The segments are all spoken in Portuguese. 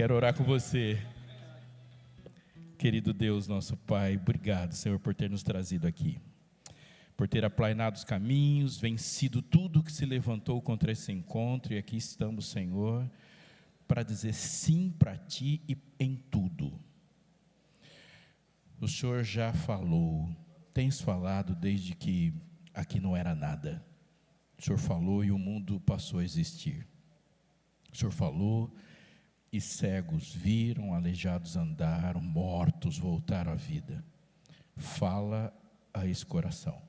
Quero orar com você. Querido Deus, nosso Pai, obrigado, Senhor, por ter nos trazido aqui, por ter aplainado os caminhos, vencido tudo que se levantou contra esse encontro, e aqui estamos, Senhor, para dizer sim para Ti e em tudo. O Senhor já falou, tens falado desde que aqui não era nada. O Senhor falou e o mundo passou a existir. O Senhor falou e cegos viram, aleijados andaram, mortos voltaram à vida. Fala a esse coração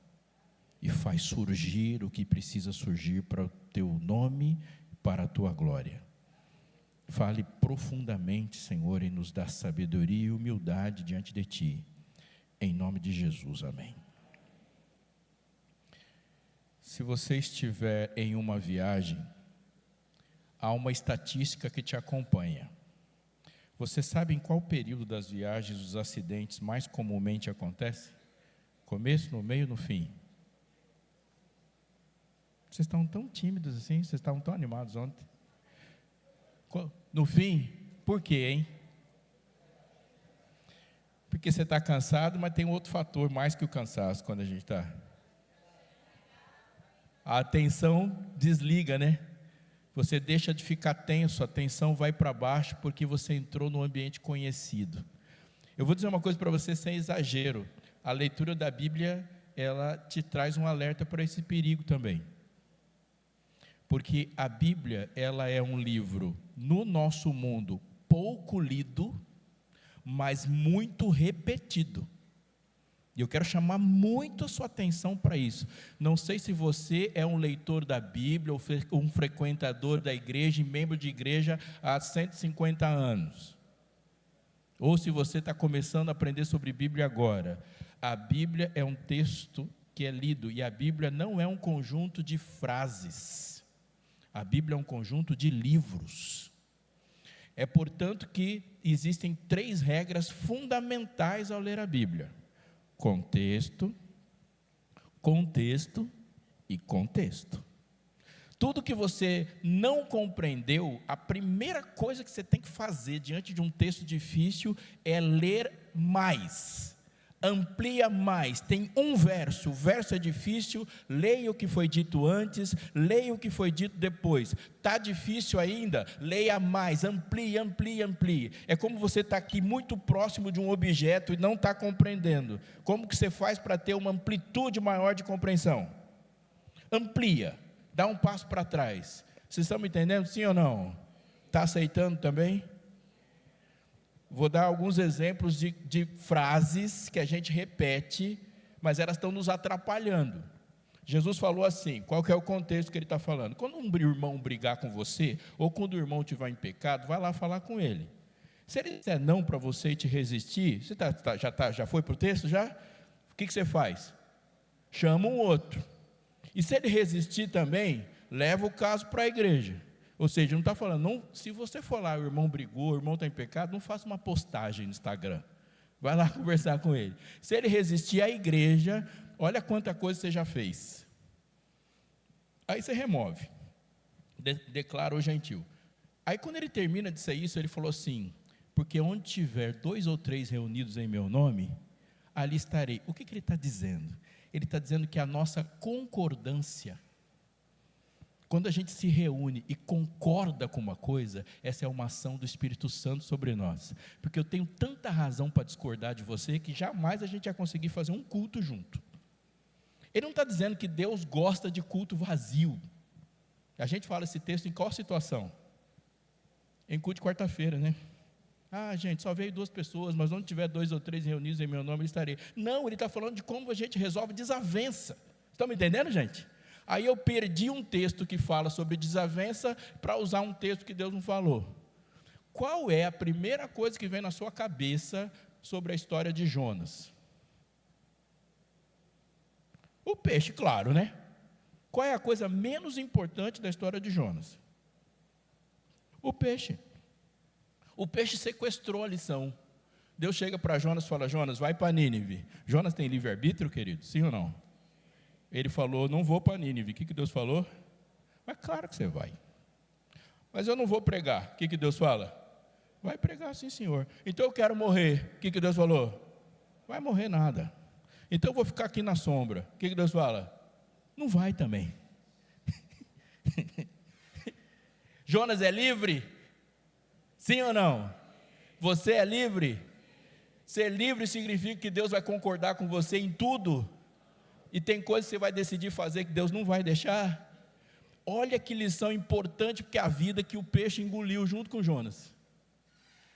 e faz surgir o que precisa surgir para o Teu nome, para a Tua glória. Fale profundamente, Senhor, e nos dá sabedoria e humildade diante de Ti, em nome de Jesus, amém. Se você estiver em uma viagem, há uma estatística que te acompanha. Você sabe em qual período das viagens os acidentes mais comumente acontecem? Começo, no meio, no fim? Vocês estão tão tímidos assim, vocês estavam tão animados ontem. No fim? Por quê, hein? Porque você está cansado, mas tem um outro fator mais que o cansaço quando a gente está. A atenção desliga, né? Você deixa de ficar tenso, a atenção vai para baixo porque você entrou num ambiente conhecido. Eu vou dizer uma coisa para você sem exagero. A leitura da Bíblia, ela te traz um alerta para esse perigo também. Porque a Bíblia, ela é um livro, no nosso mundo, pouco lido, mas muito repetido. E eu quero chamar muito a sua atenção para isso. Não sei se você é um leitor da Bíblia, ou um frequentador da igreja, e membro de igreja há 150 anos. Ou se você está começando a aprender sobre Bíblia agora. A Bíblia é um texto que é lido, e a Bíblia não é um conjunto de frases. A Bíblia é um conjunto de livros. É, portanto, que existem 3 regras fundamentais ao ler a Bíblia: contexto, contexto e contexto. Tudo que você não compreendeu, a primeira coisa que você tem que fazer diante de um texto difícil é ler mais. Amplia mais. Tem um verso, o verso é difícil, leia o que foi dito antes, leia o que foi dito depois. Está difícil ainda? Leia mais, amplie, amplie, amplie. É como você está aqui muito próximo de um objeto e não está compreendendo. Como que você faz para ter uma amplitude maior de compreensão? Amplia, dá um passo para trás. Vocês estão me entendendo, sim ou não? Está aceitando também? Vou dar alguns exemplos de frases que a gente repete, mas elas estão nos atrapalhando. Jesus falou assim, qual que é o contexto que ele está falando? Quando um irmão brigar com você, ou quando o irmão estiver em pecado, vai lá falar com ele. Se ele disser não para você e te resistir, você já foi para o texto já? O que você faz? Chama um outro. E se ele resistir também, leva o caso para a igreja. Ou seja, não está falando, não, se você for lá, o irmão brigou, o irmão está em pecado, não faça uma postagem no Instagram. Vai lá conversar com ele. Se ele resistir à igreja, olha quanta coisa você já fez. Aí você remove. Declara o gentil. Aí quando ele termina de ser isso, ele falou assim, porque onde tiver 2 ou 3 reunidos em meu nome, ali estarei. O que ele está dizendo? Ele está dizendo que a nossa concordância, quando a gente se reúne e concorda com uma coisa, essa é uma ação do Espírito Santo sobre nós. Porque eu tenho tanta razão para discordar de você, que jamais a gente vai conseguir fazer um culto junto. Ele não está dizendo que Deus gosta de culto vazio. A gente fala esse texto em qual situação? Em culto de quarta-feira, né? Ah, gente, só veio 2 pessoas, mas onde tiver 2 ou 3 reunidos em meu nome, eu estarei. Não, ele está falando de como a gente resolve desavença. Estão me entendendo, gente? Aí eu perdi um texto que fala sobre desavença para usar um texto que Deus não falou. Qual é a primeira coisa que vem na sua cabeça sobre a história de Jonas? O peixe, claro, né? Qual é a coisa menos importante da história de Jonas? O peixe. O peixe sequestrou a lição. Deus chega para Jonas e fala, Jonas, vai para Nínive. Jonas tem livre-arbítrio, querido? Sim ou não? Ele falou, não vou para Nínive. O que Deus falou? Mas claro que você vai. Mas eu não vou pregar. O que Deus fala? Vai pregar, sim, senhor. Então eu quero morrer. O que Deus falou? Vai morrer nada. Então eu vou ficar aqui na sombra. O que Deus fala? Não vai também. Jonas é livre? Sim ou não? Você é livre? Ser livre significa que Deus vai concordar com você em tudo. E tem coisas que você vai decidir fazer que Deus não vai deixar. Olha que lição importante, porque é a vida que o peixe engoliu junto com Jonas.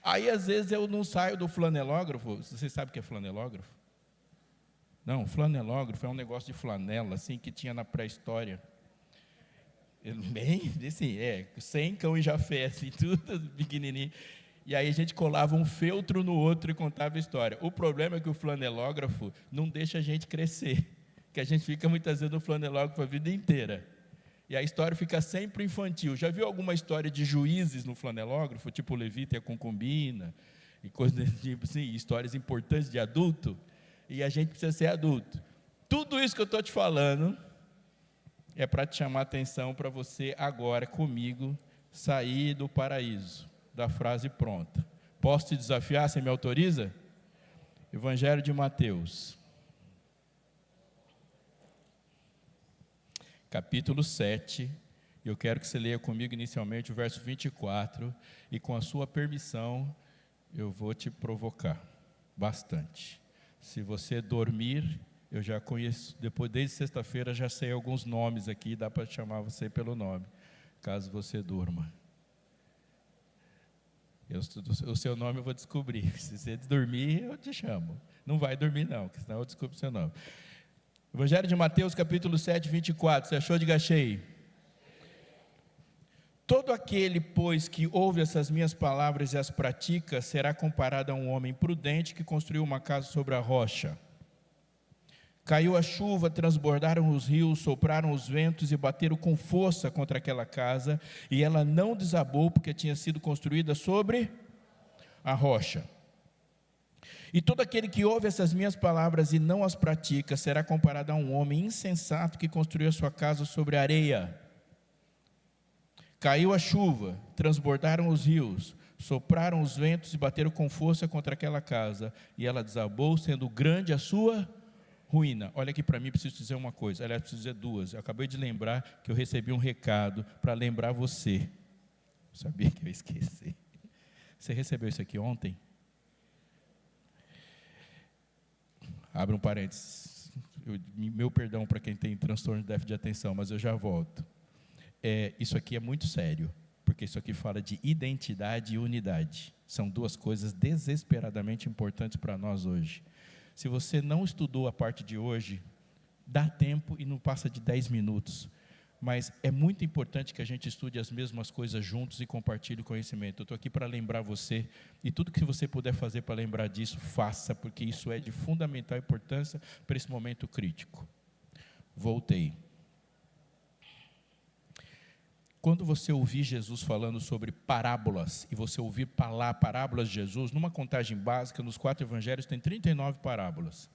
Aí às vezes eu não saio do flanelógrafo. Você sabe o que é flanelógrafo? Não, flanelógrafo é um negócio de flanela, assim, que tinha na pré-história. Bem, assim, 100 cão e Jafé, assim, tudo pequenininho. E aí a gente colava um feltro no outro e contava a história. O problema é que o flanelógrafo não deixa a gente crescer, que a gente fica muitas vezes no flanelógrafo a vida inteira. E a história fica sempre infantil. Já viu alguma história de juízes no flanelógrafo, tipo o Levita e a concubina, e coisas desse tipo, assim, histórias importantes de adulto? E a gente precisa ser adulto. Tudo isso que eu estou te falando é para te chamar a atenção para você agora comigo sair do paraíso, da frase pronta. Posso te desafiar? Você me autoriza? Evangelho de Mateus, capítulo 7, eu quero que você leia comigo inicialmente o verso 24, e com a sua permissão, eu vou te provocar bastante. Se você dormir, eu já conheço, depois desde sexta-feira já sei alguns nomes aqui, dá para chamar você pelo nome, caso você durma. O seu nome eu vou descobrir, se você dormir eu te chamo, não vai dormir não, porque senão eu descubro o seu nome. Evangelho de Mateus, capítulo 7, 24, você achou? Diga achei. Todo aquele, pois, que ouve essas minhas palavras e as pratica, será comparado a um homem prudente que construiu uma casa sobre a rocha. Caiu a chuva, transbordaram os rios, sopraram os ventos e bateram com força contra aquela casa, e ela não desabou, porque tinha sido construída sobre a rocha. E todo aquele que ouve essas minhas palavras e não as pratica, será comparado a um homem insensato que construiu a sua casa sobre a areia. Caiu a chuva, transbordaram os rios, sopraram os ventos e bateram com força contra aquela casa, e ela desabou, sendo grande a sua ruína. Olha aqui para mim, preciso dizer uma coisa, aliás, preciso dizer duas. Eu acabei de lembrar que eu recebi um recado para lembrar você. Eu sabia que eu ia esquecer. Você recebeu isso aqui ontem? Abre um parênteses. Meu perdão para quem tem transtorno de déficit de atenção, mas eu já volto. Isso aqui é muito sério, porque isso aqui fala de identidade e unidade. São duas coisas desesperadamente importantes para nós hoje. Se você não estudou a parte de hoje, dá tempo e não passa de 10 minutos. Mas é muito importante que a gente estude as mesmas coisas juntos e compartilhe o conhecimento. Eu estou aqui para lembrar você, e tudo que você puder fazer para lembrar disso, faça, porque isso é de fundamental importância para esse momento crítico. Voltei. Quando você ouvir Jesus falando sobre parábolas, e você ouvir parábolas de Jesus, numa contagem básica, nos 4 evangelhos tem 39 parábolas.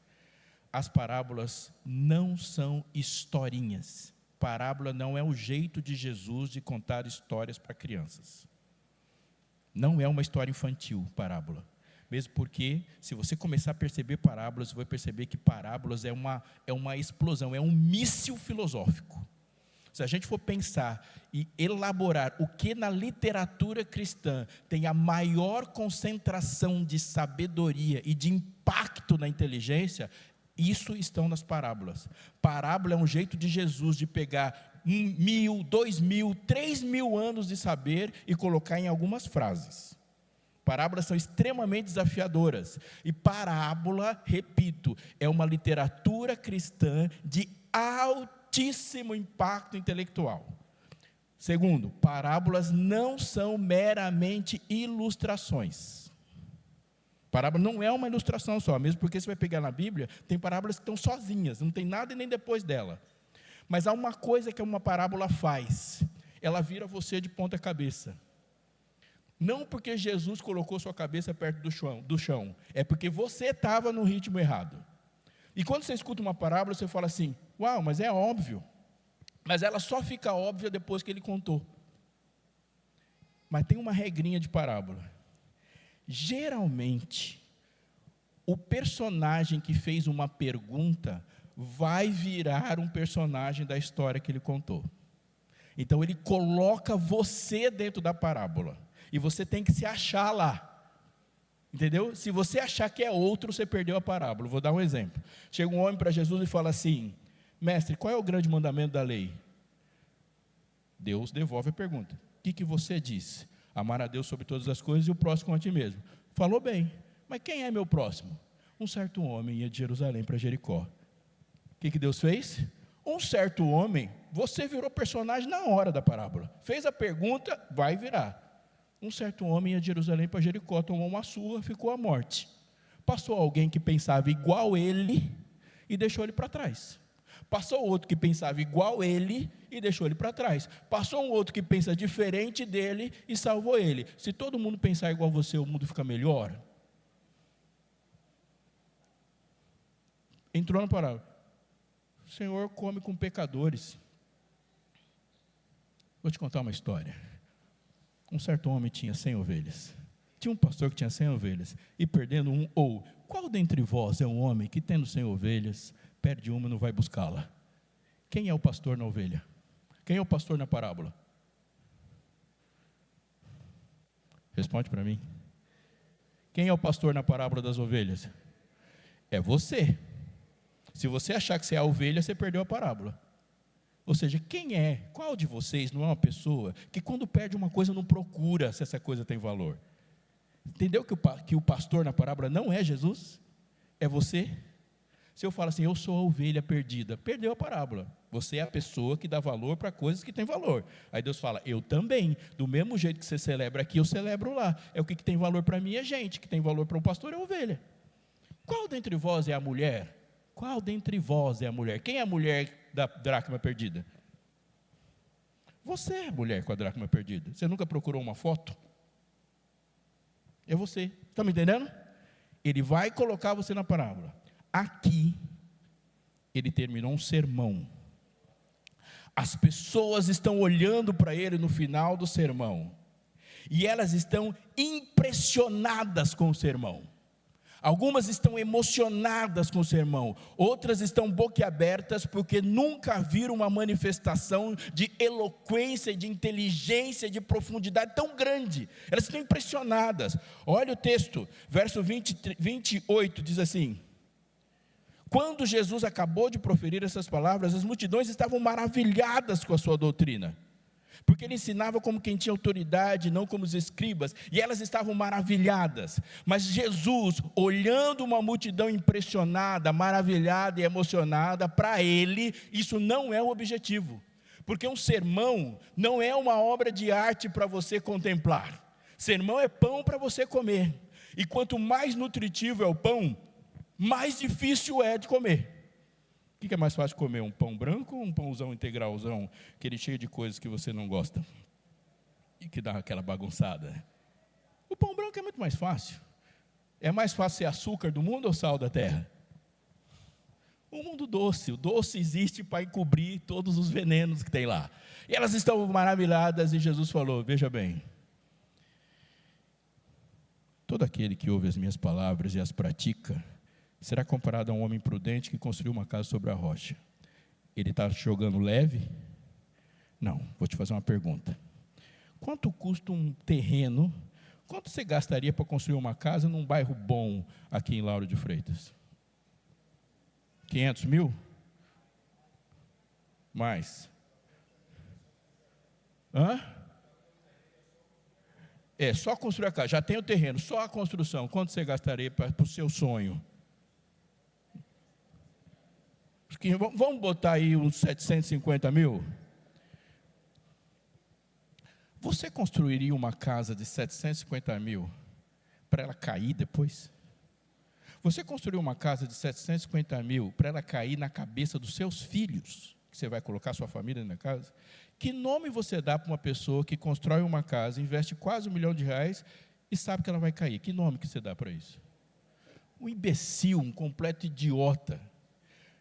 As parábolas não são historinhas. Parábola não é o jeito de Jesus de contar histórias para crianças. Não é uma história infantil, parábola. Mesmo porque, se você começar a perceber parábolas, você vai perceber que parábolas é uma explosão, é um míssil filosófico. Se a gente for pensar e elaborar o que na literatura cristã tem a maior concentração de sabedoria e de impacto na inteligência, isso estão nas parábolas. Parábola é um jeito de Jesus de pegar 1.000, 2.000, 3.000 anos de saber e colocar em algumas frases. Parábolas são extremamente desafiadoras. E parábola, repito, é uma literatura cristã de altíssimo impacto intelectual. Segundo, parábolas não são meramente ilustrações. Parábola não é uma ilustração só, mesmo porque você vai pegar na Bíblia, tem parábolas que estão sozinhas, não tem nada nem depois dela. Mas há uma coisa que uma parábola faz, ela vira você de ponta cabeça. Não porque Jesus colocou sua cabeça perto do chão, é porque você estava no ritmo errado. E quando você escuta uma parábola, você fala assim, uau, mas é óbvio. Mas ela só fica óbvia depois que ele contou. Mas tem uma regrinha de parábola. Geralmente, o personagem que fez uma pergunta vai virar um personagem da história que ele contou. Então, ele coloca você dentro da parábola, e você tem que se achar lá. Entendeu? Se você achar que é outro, você perdeu a parábola. Vou dar um exemplo. Chega um homem para Jesus e fala assim: mestre, qual é o grande mandamento da lei? Deus devolve a pergunta: o que você disse? Amar a Deus sobre todas as coisas e o próximo como a ti mesmo. Falou bem, mas quem é meu próximo? Um certo homem ia de Jerusalém para Jericó. O que Deus fez? Um certo homem, você virou personagem na hora da parábola. Fez a pergunta, vai virar. Um certo homem ia de Jerusalém para Jericó, tomou uma surra, ficou à morte. Passou alguém que pensava igual ele e deixou ele para trás. Passou outro que pensava igual ele e deixou ele para trás. Passou um outro que pensa diferente dele e salvou ele. Se todo mundo pensar igual você, o mundo fica melhor? Entrou na parábola. O Senhor come com pecadores. Vou te contar uma história. Um certo homem tinha 100 ovelhas. Tinha um pastor que tinha 100 ovelhas. E perdendo um, qual dentre vós é um homem que tendo 100 ovelhas, perde uma e não vai buscá-la? Quem é o pastor na ovelha? Quem é o pastor na parábola? Responde para mim. Quem é o pastor na parábola das ovelhas? É você. Se você achar que você é a ovelha, você perdeu a parábola. Ou seja, qual de vocês não é uma pessoa que quando perde uma coisa não procura se essa coisa tem valor? Entendeu que o pastor na parábola não é Jesus? É você? Se eu falo assim, eu sou a ovelha perdida, perdeu a parábola. Você é a pessoa que dá valor para coisas que têm valor. Aí Deus fala, eu também, do mesmo jeito que você celebra aqui, eu celebro lá. É o que tem valor para mim é gente, o que tem valor para o pastor é a ovelha. Qual dentre vós é a mulher? Qual dentre vós é a mulher? Quem é a mulher da dracma perdida? Você é a mulher com a dracma perdida. Você nunca procurou uma foto? É você. Está me entendendo? Ele vai colocar você na parábola. Aqui, ele terminou um sermão. As pessoas estão olhando para ele no final do sermão. E elas estão impressionadas com o sermão. Algumas estão emocionadas com o sermão, outras estão boquiabertas porque nunca viram uma manifestação de eloquência, de inteligência, de profundidade tão grande. Elas estão impressionadas. Olha o texto, verso 28, diz assim: quando Jesus acabou de proferir essas palavras, as multidões estavam maravilhadas com a sua doutrina, porque ele ensinava como quem tinha autoridade, não como os escribas, e elas estavam maravilhadas. Mas Jesus, olhando uma multidão impressionada, maravilhada e emocionada, para ele, isso não é o objetivo, porque um sermão não é uma obra de arte para você contemplar. Sermão é pão para você comer, e quanto mais nutritivo é o pão, mais difícil é de comer. O que é mais fácil comer, um pão branco ou um pãozão integralzão, aquele cheio de coisas que você não gosta e que dá aquela bagunçada? O pão branco é muito mais fácil. É mais fácil ser açúcar do mundo ou sal da terra? O mundo doce, o doce existe para encobrir todos os venenos que tem lá. E elas estão maravilhadas e Jesus falou, veja bem, todo aquele que ouve as minhas palavras e as pratica, será comparado a um homem prudente que construiu uma casa sobre a rocha. Ele está jogando leve? Não, vou te fazer uma pergunta. Quanto custa um terreno? Quanto você gastaria para construir uma casa num bairro bom aqui em Lauro de Freitas? 500 mil? Mais? Só construir a casa, já tem o terreno, só a construção. Quanto você gastaria para o seu sonho? Vamos botar aí uns 750 mil? Você construiria uma casa de 750 mil para ela cair depois? Você construiu uma casa de 750 mil para ela cair na cabeça dos seus filhos, que você vai colocar sua família na casa? Que nome você dá para uma pessoa que constrói uma casa, investe quase R$1 milhão e sabe que ela vai cair? Que nome que você dá para isso? Um imbecil, um completo idiota.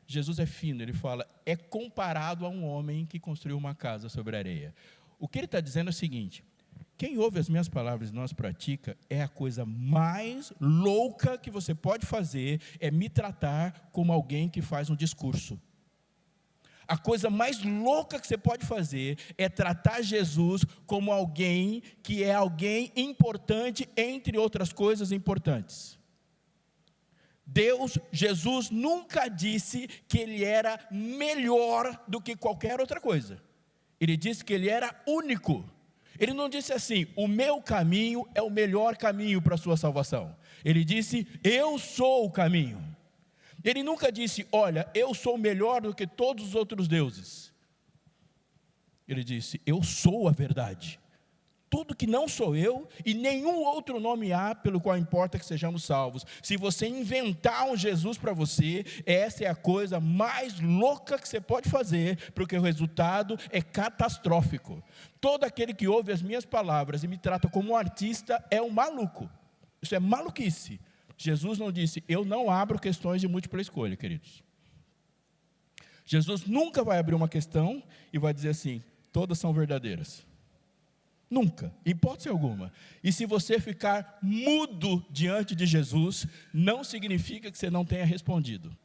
Jesus é fino, ele fala, é comparado a um homem que construiu uma casa sobre a areia. O que ele está dizendo é o seguinte, Quem ouve as minhas palavras e não as pratica, é a coisa mais louca que você pode fazer, é me tratar como alguém que faz um discurso. A coisa mais louca que você pode fazer é tratar Jesus como alguém que é alguém importante, entre outras coisas importantes. Jesus nunca disse que ele era melhor do que qualquer outra coisa. Ele disse que ele era único. Ele não disse assim, o meu caminho é o melhor caminho para a sua salvação. Ele disse, eu sou o caminho. Ele nunca disse, olha, eu sou melhor do que todos os outros deuses. Ele disse, eu sou a verdade. Tudo que não sou eu, e nenhum outro nome há pelo qual importa que sejamos salvos. Se você inventar um Jesus para você, essa é a coisa mais louca que você pode fazer, porque o resultado é catastrófico. Todo aquele que ouve as minhas palavras e me trata como um artista é um maluco. Isso é maluquice. Jesus não disse, eu não abro questões de múltipla escolha, queridos. Jesus nunca vai abrir uma questão e vai dizer assim, todas são verdadeiras. Nunca, hipótese alguma. E se você ficar mudo diante de Jesus, não significa que você não tenha respondido.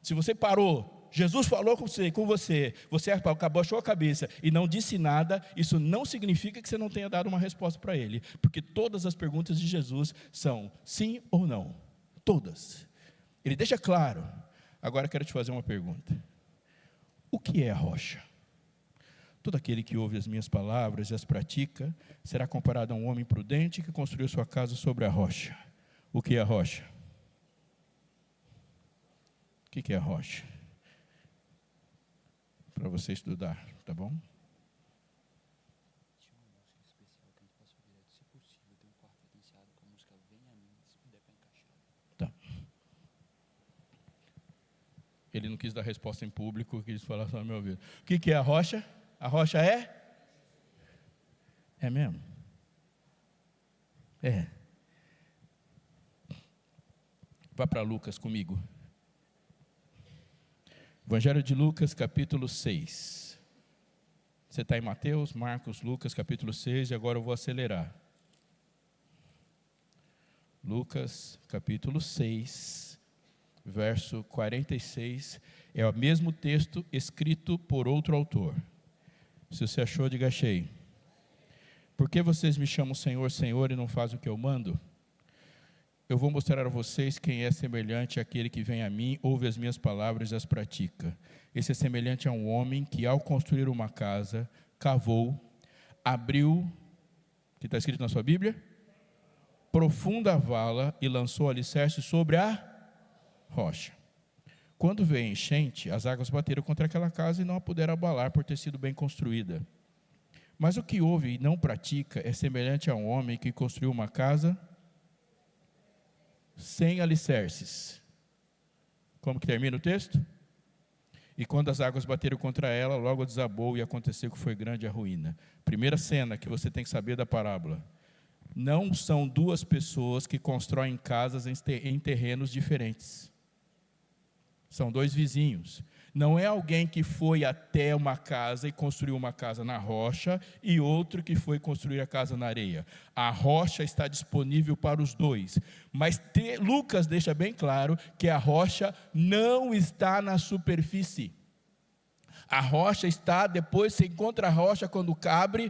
Se você parou, Jesus falou com você abaixou a cabeça e não disse nada, isso não significa que você não tenha dado uma resposta para Ele. Porque todas as perguntas de Jesus são sim ou não. Todas. Ele deixa claro. Agora quero te fazer uma pergunta. O que é a rocha? Todo aquele que ouve as minhas palavras e as pratica, será comparado a um homem prudente que construiu sua casa sobre a rocha. O que é a rocha? O que é a rocha? Para você estudar, tá bom? Tá. Ele não quis dar resposta em público, quis falar só no meu ouvido. O que é a rocha? A rocha é? É mesmo? É. Vá para Lucas comigo. Evangelho de Lucas, capítulo 6. Você está em Mateus, Marcos, Lucas, capítulo 6, e agora eu vou acelerar. Lucas, capítulo 6, verso 46, é o mesmo texto escrito por outro autor. Se você achou, diga achei. Por que vocês me chamam Senhor, Senhor e não fazem o que eu mando? Eu vou mostrar a vocês quem é semelhante àquele que vem a mim, ouve as minhas palavras e as pratica. Esse é semelhante a um homem que, ao construir uma casa, cavou, abriu, que está escrito na sua Bíblia? Profunda vala e lançou alicerce sobre a rocha. Quando veio a enchente, as águas bateram contra aquela casa e não a puderam abalar por ter sido bem construída. Mas o que ouve e não pratica é semelhante a um homem que construiu uma casa sem alicerces. Como que termina o texto? E quando as águas bateram contra ela, logo desabou e aconteceu que foi grande a ruína. Primeira cena que você tem que saber da parábola. Não são duas pessoas que constroem casas em terrenos diferentes. São dois vizinhos. Não é alguém que foi até uma casa e construiu uma casa na rocha e outro que foi construir a casa na areia. A rocha está disponível para os dois. Mas Lucas deixa bem claro que a rocha não está na superfície. A rocha está, depois você encontra a rocha quando abre,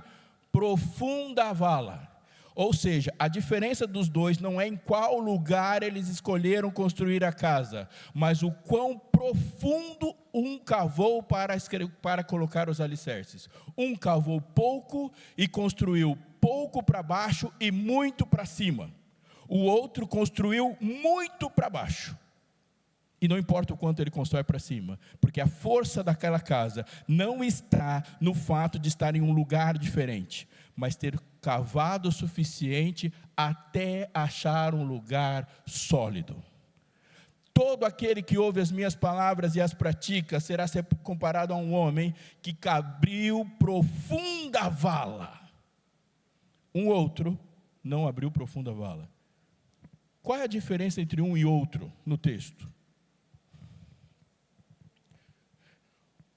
profunda vala. Ou seja, a diferença dos dois não é em qual lugar eles escolheram construir a casa, mas o quão profundo um cavou para colocar os alicerces. Um cavou pouco e construiu pouco para baixo e muito para cima. O outro construiu muito para baixo. E não importa o quanto ele constrói para cima, porque a força daquela casa não está no fato de estar em um lugar diferente, mas ter cavado o suficiente até achar um lugar sólido. Todo aquele que ouve as minhas palavras e as pratica será comparado a um homem que abriu profunda vala. Um outro não abriu profunda vala. Qual é a diferença entre um e outro no texto?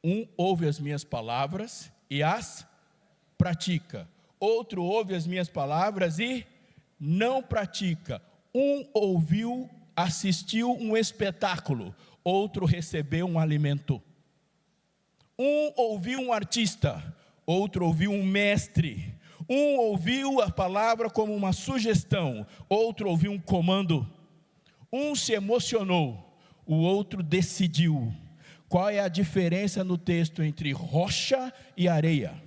Um ouve as minhas palavras e as pratica. Outro ouve as minhas palavras e não pratica. Um ouviu, assistiu um espetáculo, outro recebeu um alimento. Um ouviu um artista, outro ouviu um mestre. Um ouviu a palavra como uma sugestão, outro ouviu um comando. Um se emocionou, o outro decidiu. Qual é a diferença no texto entre rocha e areia?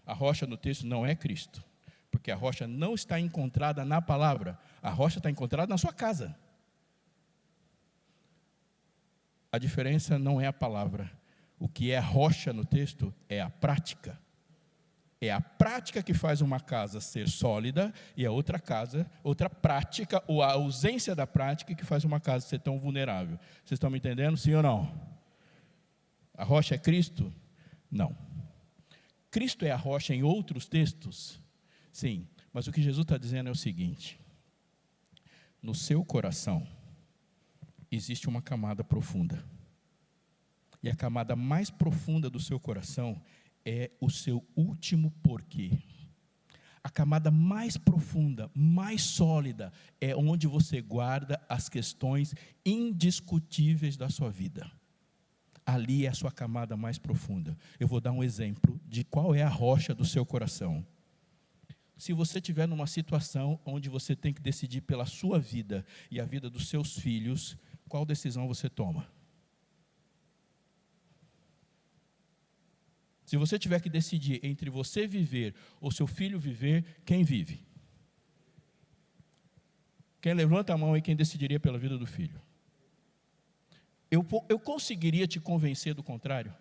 A rocha no texto não é Cristo, porque a rocha não está encontrada na palavra, a rocha está encontrada na sua casa. A diferença não é a palavra, o que é rocha no texto é a prática. É a prática que faz uma casa ser sólida e a outra prática, ou a ausência da prática que faz uma casa ser tão vulnerável. Vocês estão me entendendo, sim ou não? A rocha é Cristo? Não. Cristo é a rocha em outros textos? Sim, mas o que Jesus está dizendo é o seguinte: no seu coração existe uma camada profunda, e a camada mais profunda do seu coração é o seu último porquê. A camada mais profunda, mais sólida, é onde você guarda as questões indiscutíveis da sua vida. Ali é a sua camada mais profunda. Eu vou dar um exemplo de qual é a rocha do seu coração. Se você estiver numa situação onde você tem que decidir pela sua vida e a vida dos seus filhos, qual decisão você toma? Se você tiver que decidir entre você viver ou seu filho viver, quem vive? Quem levanta a mão aí, quem decidiria pela vida do filho? Eu conseguiria te convencer do contrário?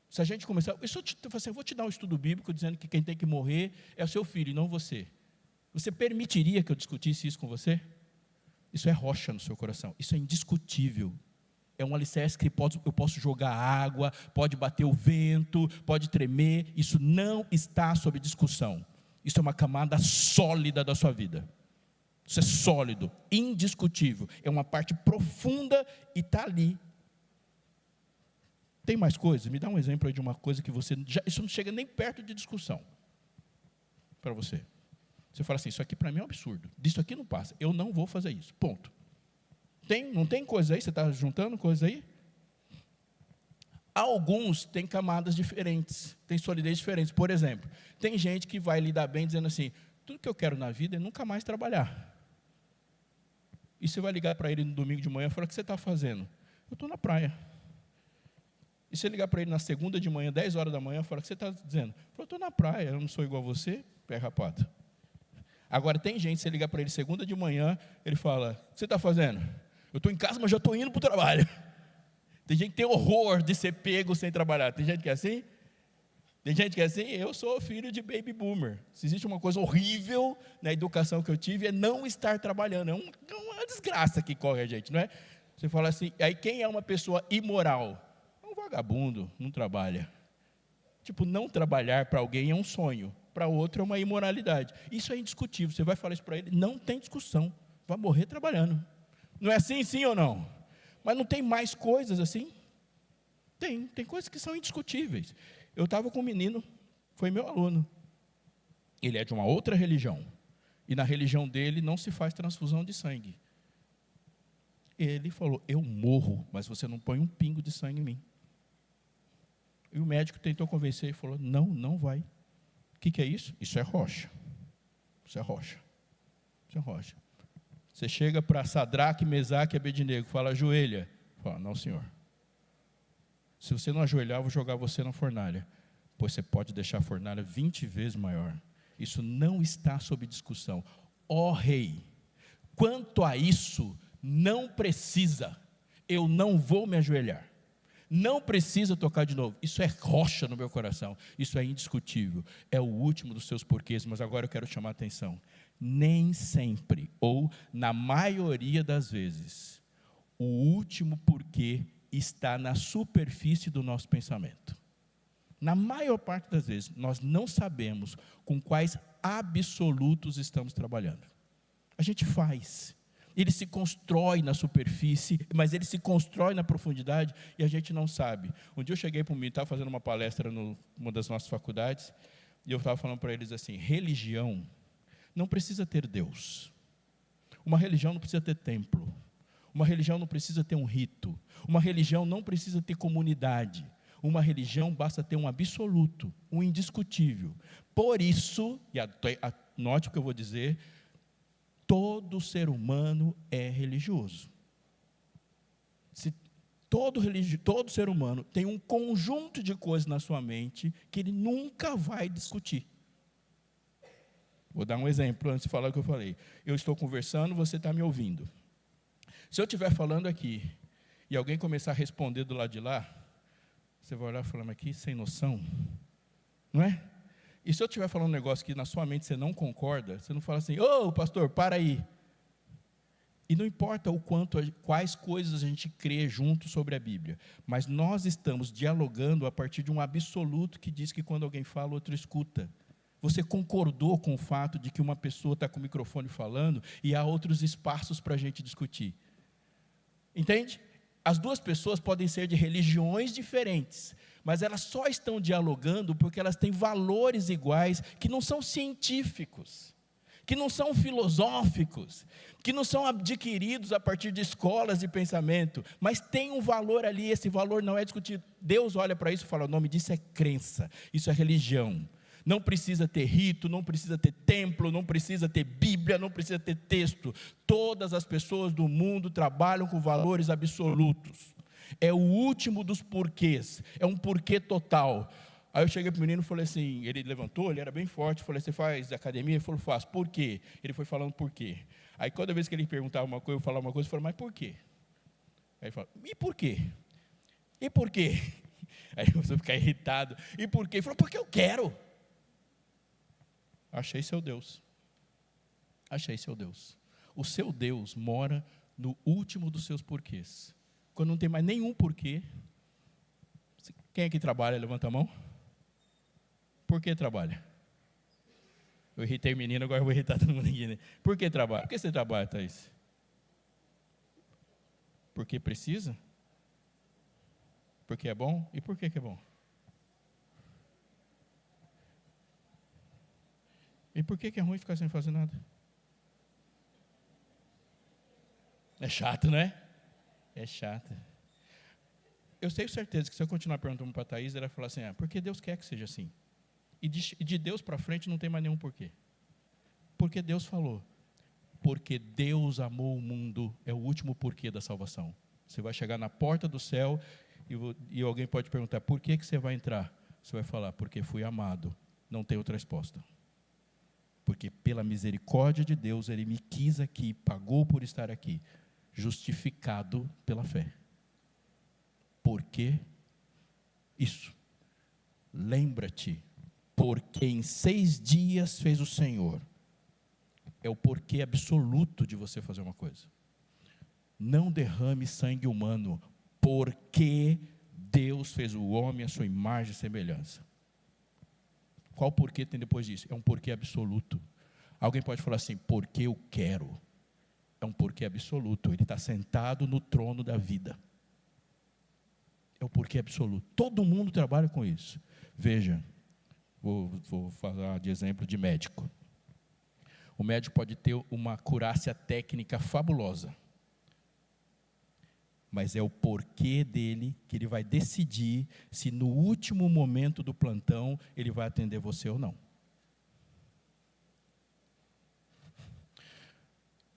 Se a gente começar, eu vou te dar um estudo bíblico dizendo que quem tem que morrer é o seu filho e não você. Você permitiria que eu discutisse isso com você? Isso é rocha no seu coração, isso é indiscutível. É um alicerce que eu posso jogar água, pode bater o vento, pode tremer. Isso não está sob discussão. Isso é uma camada sólida da sua vida. Isso é sólido, indiscutível. É uma parte profunda e está ali. Tem mais coisas? Me dá um exemplo aí de uma coisa que você... isso não chega nem perto de discussão para você. Você fala assim, isso aqui para mim é um absurdo. Disso aqui não passa. Eu não vou fazer isso. Ponto. Não tem coisa aí? Você está juntando coisa aí? Alguns têm camadas diferentes, têm solidez diferentes. Por exemplo, tem gente que vai lidar bem dizendo assim, tudo que eu quero na vida é nunca mais trabalhar. E você vai ligar para ele no domingo de manhã e falar, o que você está fazendo? Eu estou na praia. E você ligar para ele na segunda de manhã, 10 horas da manhã, fala, o que você está dizendo? Eu estou na praia, eu não sou igual a você, pé rapado. Agora tem gente, você ligar para ele segunda de manhã, ele fala, o que você está fazendo? Eu estou em casa, mas já estou indo para o trabalho. Tem gente que tem horror de ser pego sem trabalhar. Tem gente que é assim? Tem gente que é assim? Eu sou filho de baby boomer. Se existe uma coisa horrível na educação que eu tive, é não estar trabalhando. É uma desgraça que corre a gente, não é? Você fala assim, aí quem é uma pessoa imoral? É um vagabundo, não trabalha. Tipo, não trabalhar para alguém é um sonho, para outro é uma imoralidade. Isso é indiscutível. Você vai falar isso para ele, não tem discussão. Vai morrer trabalhando. Não é assim, sim ou não? Mas não tem mais coisas assim? Tem coisas que são indiscutíveis. Eu estava com um menino, foi meu aluno. Ele é de uma outra religião. E na religião dele não se faz transfusão de sangue. Ele falou, eu morro, mas você não põe um pingo de sangue em mim. E o médico tentou convencer e falou, não vai. O que é isso? Isso é rocha. Isso é rocha. Isso é rocha. Você chega para Sadraque, Mesaque e Abednego, fala, ajoelha. Fala, não, senhor. Se você não ajoelhar, eu vou jogar você na fornalha. Pois você pode deixar a fornalha 20 vezes maior. Isso não está sob discussão. Ó rei, quanto a isso, não precisa. Eu não vou me ajoelhar. Não precisa tocar de novo. Isso é rocha no meu coração. Isso é indiscutível. É o último dos seus porquês, mas agora eu quero chamar a atenção. Nem sempre, ou na maioria das vezes, o último porquê está na superfície do nosso pensamento. Na maior parte das vezes, nós não sabemos com quais absolutos estamos trabalhando. A gente faz. Ele se constrói na superfície, mas ele se constrói na profundidade e a gente não sabe. Um dia eu cheguei para mim, estava fazendo uma palestra numa das nossas faculdades, e eu estava falando para eles assim: religião não precisa ter Deus. Uma religião não precisa ter templo. Uma religião não precisa ter um rito. Uma religião não precisa ter comunidade. Uma religião basta ter um absoluto, um indiscutível. Por isso, e anote o que eu vou dizer, todo ser humano é religioso. Se todo ser humano tem um conjunto de coisas na sua mente que ele nunca vai discutir. Vou dar um exemplo antes de falar o que eu falei. Eu estou conversando, você está me ouvindo. Se eu estiver falando aqui e alguém começar a responder do lado de lá, você vai olhar e falar: mas que sem noção, não é? E se eu estiver falando um negócio que na sua mente você não concorda, você não fala assim: ô pastor, para aí. E não importa quais coisas a gente crê junto sobre a Bíblia, mas nós estamos dialogando a partir de um absoluto que diz que quando alguém fala, o outro escuta. Você concordou com o fato de que uma pessoa está com o microfone falando e há outros espaços para a gente discutir. Entende? As duas pessoas podem ser de religiões diferentes, mas elas só estão dialogando porque elas têm valores iguais, que não são científicos, que não são filosóficos, que não são adquiridos a partir de escolas de pensamento, mas tem um valor ali, esse valor não é discutido. Deus olha para isso e fala: o nome disso é crença, isso é religião. Não precisa ter rito, não precisa ter templo, não precisa ter Bíblia, não precisa ter texto. Todas as pessoas do mundo trabalham com valores absolutos. É o último dos porquês, é um porquê total. Aí eu cheguei para o menino e falei assim, ele levantou, ele era bem forte, eu falei: você faz academia? Ele falou: faço. Por quê? Ele foi falando por quê. Aí toda vez que ele perguntava uma coisa, eu falava uma coisa, eu falava: mas por quê? Aí ele falava: e por quê? E por quê? Aí você fica irritado: e por quê? Ele falou: porque eu quero. Achei seu Deus. Achei seu Deus. O seu Deus mora no último dos seus porquês. Quando não tem mais nenhum porquê. Quem aqui trabalha? Levanta a mão. Por que trabalha? Eu irritei o menino, agora eu vou irritar todo mundo aqui, né? Por que trabalha? Por que você trabalha, Thaís? Porque precisa? Porque é bom? E por que é bom? E por que é ruim ficar sem fazer nada? É chato, né? É chato. Eu tenho certeza que se eu continuar perguntando para a Thaís, ela vai falar assim: porque Deus quer que seja assim. E de Deus para frente não tem mais nenhum porquê. Porque Deus falou. Porque Deus amou o mundo, é o último porquê da salvação. Você vai chegar na porta do céu e alguém pode perguntar: por que você vai entrar? Você vai falar: porque fui amado. Não tem outra resposta. Porque pela misericórdia de Deus, Ele me quis aqui, pagou por estar aqui, justificado pela fé. Por que isso? Lembra-te, porque em 6 dias fez o Senhor. É o porquê absoluto de você fazer uma coisa. Não derrame sangue humano, porque Deus fez o homem à sua imagem e semelhança. Qual porquê tem depois disso? É um porquê absoluto. Alguém pode falar assim: porque eu quero. É um porquê absoluto. Ele está sentado no trono da vida. É um porquê absoluto. Todo mundo trabalha com isso. Veja, vou falar de exemplo de médico. O médico pode ter uma acurácia técnica fabulosa, mas é o porquê dele que ele vai decidir se no último momento do plantão ele vai atender você ou não.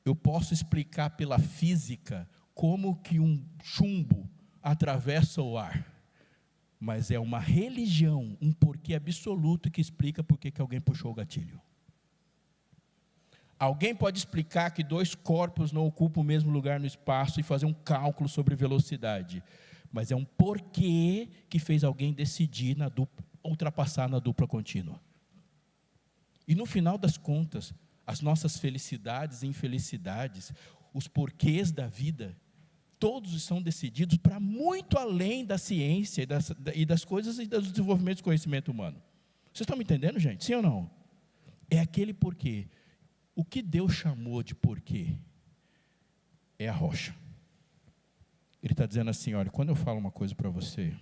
Eu posso explicar pela física como que um chumbo atravessa o ar, mas é uma religião, um porquê absoluto que explica por que alguém puxou o gatilho. Alguém pode explicar que 2 corpos não ocupam o mesmo lugar no espaço e fazer um cálculo sobre velocidade, mas é um porquê que fez alguém decidir ultrapassar na dupla contínua. E no final das contas, as nossas felicidades e infelicidades, os porquês da vida, todos são decididos para muito além da ciência e das coisas e dos desenvolvimentos do conhecimento humano. Vocês estão me entendendo, gente? Sim ou não? É aquele porquê. O que Deus chamou de porquê é a rocha. Ele está dizendo assim: olha, quando eu falo uma coisa para você,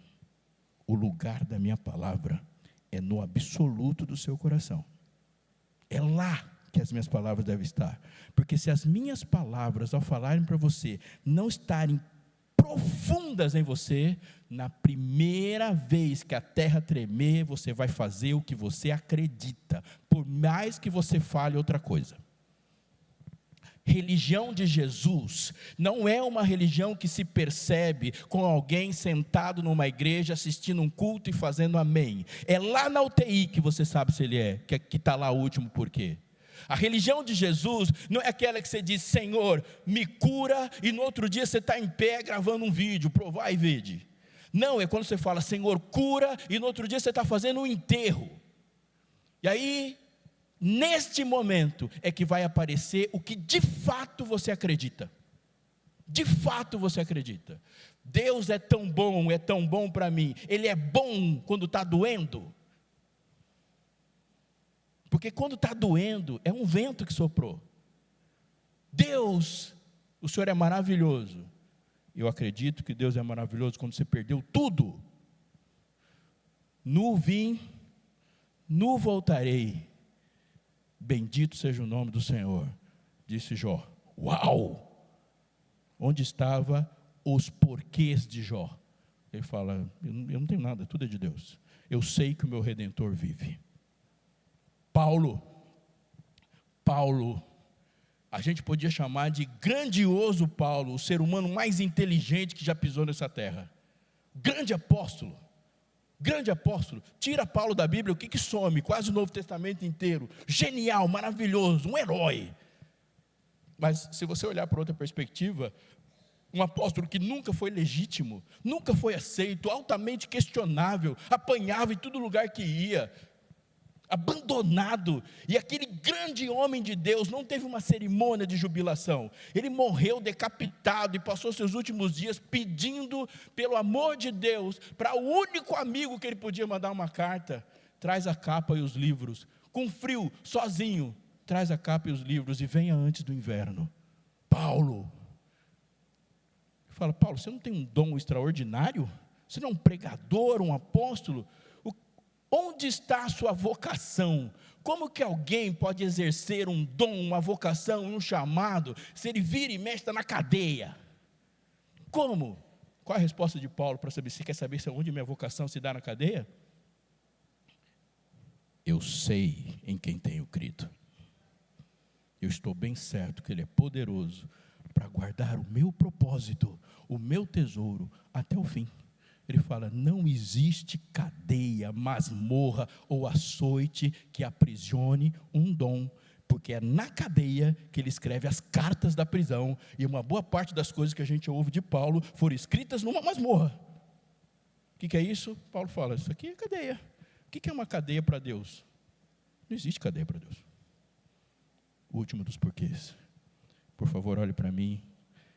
o lugar da minha palavra é no absoluto do seu coração. É lá que as minhas palavras devem estar. Porque se as minhas palavras, ao falarem para você, não estarem profundas em você, na primeira vez que a terra tremer, você vai fazer o que você acredita, por mais que você fale outra coisa. Religião de Jesus não é uma religião que se percebe com alguém sentado numa igreja, assistindo um culto e fazendo amém. É lá na UTI que você sabe se ele é, que está lá o último porquê. A religião de Jesus não é aquela que você diz: Senhor, me cura, e no outro dia você está em pé gravando um vídeo, provar e vede. Não, é quando você fala: Senhor, cura, e no outro dia você está fazendo um enterro. E aí, neste momento, é que vai aparecer o que de fato você acredita. De fato você acredita. Deus é tão bom para mim. Ele é bom quando está doendo. Porque quando está doendo, é um vento que soprou. Deus, o Senhor é maravilhoso. Eu acredito que Deus é maravilhoso quando você perdeu tudo. Nu vim, nu voltarei. Bendito seja o nome do Senhor, disse Jó. Uau! Onde estavam os porquês de Jó? Ele fala: eu não tenho nada, tudo é de Deus. Eu sei que o meu Redentor vive. Paulo, a gente podia chamar de grandioso Paulo, o ser humano mais inteligente que já pisou nessa terra. Grande apóstolo. Tira Paulo da Bíblia, o que some? Quase o Novo Testamento inteiro. Genial, maravilhoso, um herói. Mas se você olhar por outra perspectiva, um apóstolo que nunca foi legítimo, nunca foi aceito, altamente questionável, apanhava em todo lugar que ia, abandonado, e aquele grande homem de Deus não teve uma cerimônia de jubilação. Ele morreu decapitado e passou seus últimos dias pedindo, pelo amor de Deus, para o único amigo que ele podia mandar uma carta: traz a capa e os livros. Com frio, sozinho, traz a capa e os livros e venha antes do inverno. Paulo. Fala: Paulo, você não tem um dom extraordinário? Você não é um pregador, um apóstolo? Onde está a sua vocação? Como que alguém pode exercer um dom, uma vocação, um chamado, se ele vira e mexe na cadeia? Como? Qual a resposta de Paulo para saber? Você quer saber onde minha vocação se dá na cadeia? Eu sei em quem tenho crido. Eu estou bem certo que Ele é poderoso para guardar o meu propósito, o meu tesouro, até o fim. Ele fala: não existe cadeia, masmorra ou açoite que aprisione um dom, porque é na cadeia que ele escreve as cartas da prisão, e uma boa parte das coisas que a gente ouve de Paulo foram escritas numa masmorra. O que é isso? Paulo fala: isso aqui é cadeia. O que é uma cadeia para Deus? Não existe cadeia para Deus. O último dos porquês. Por favor, olhe para mim,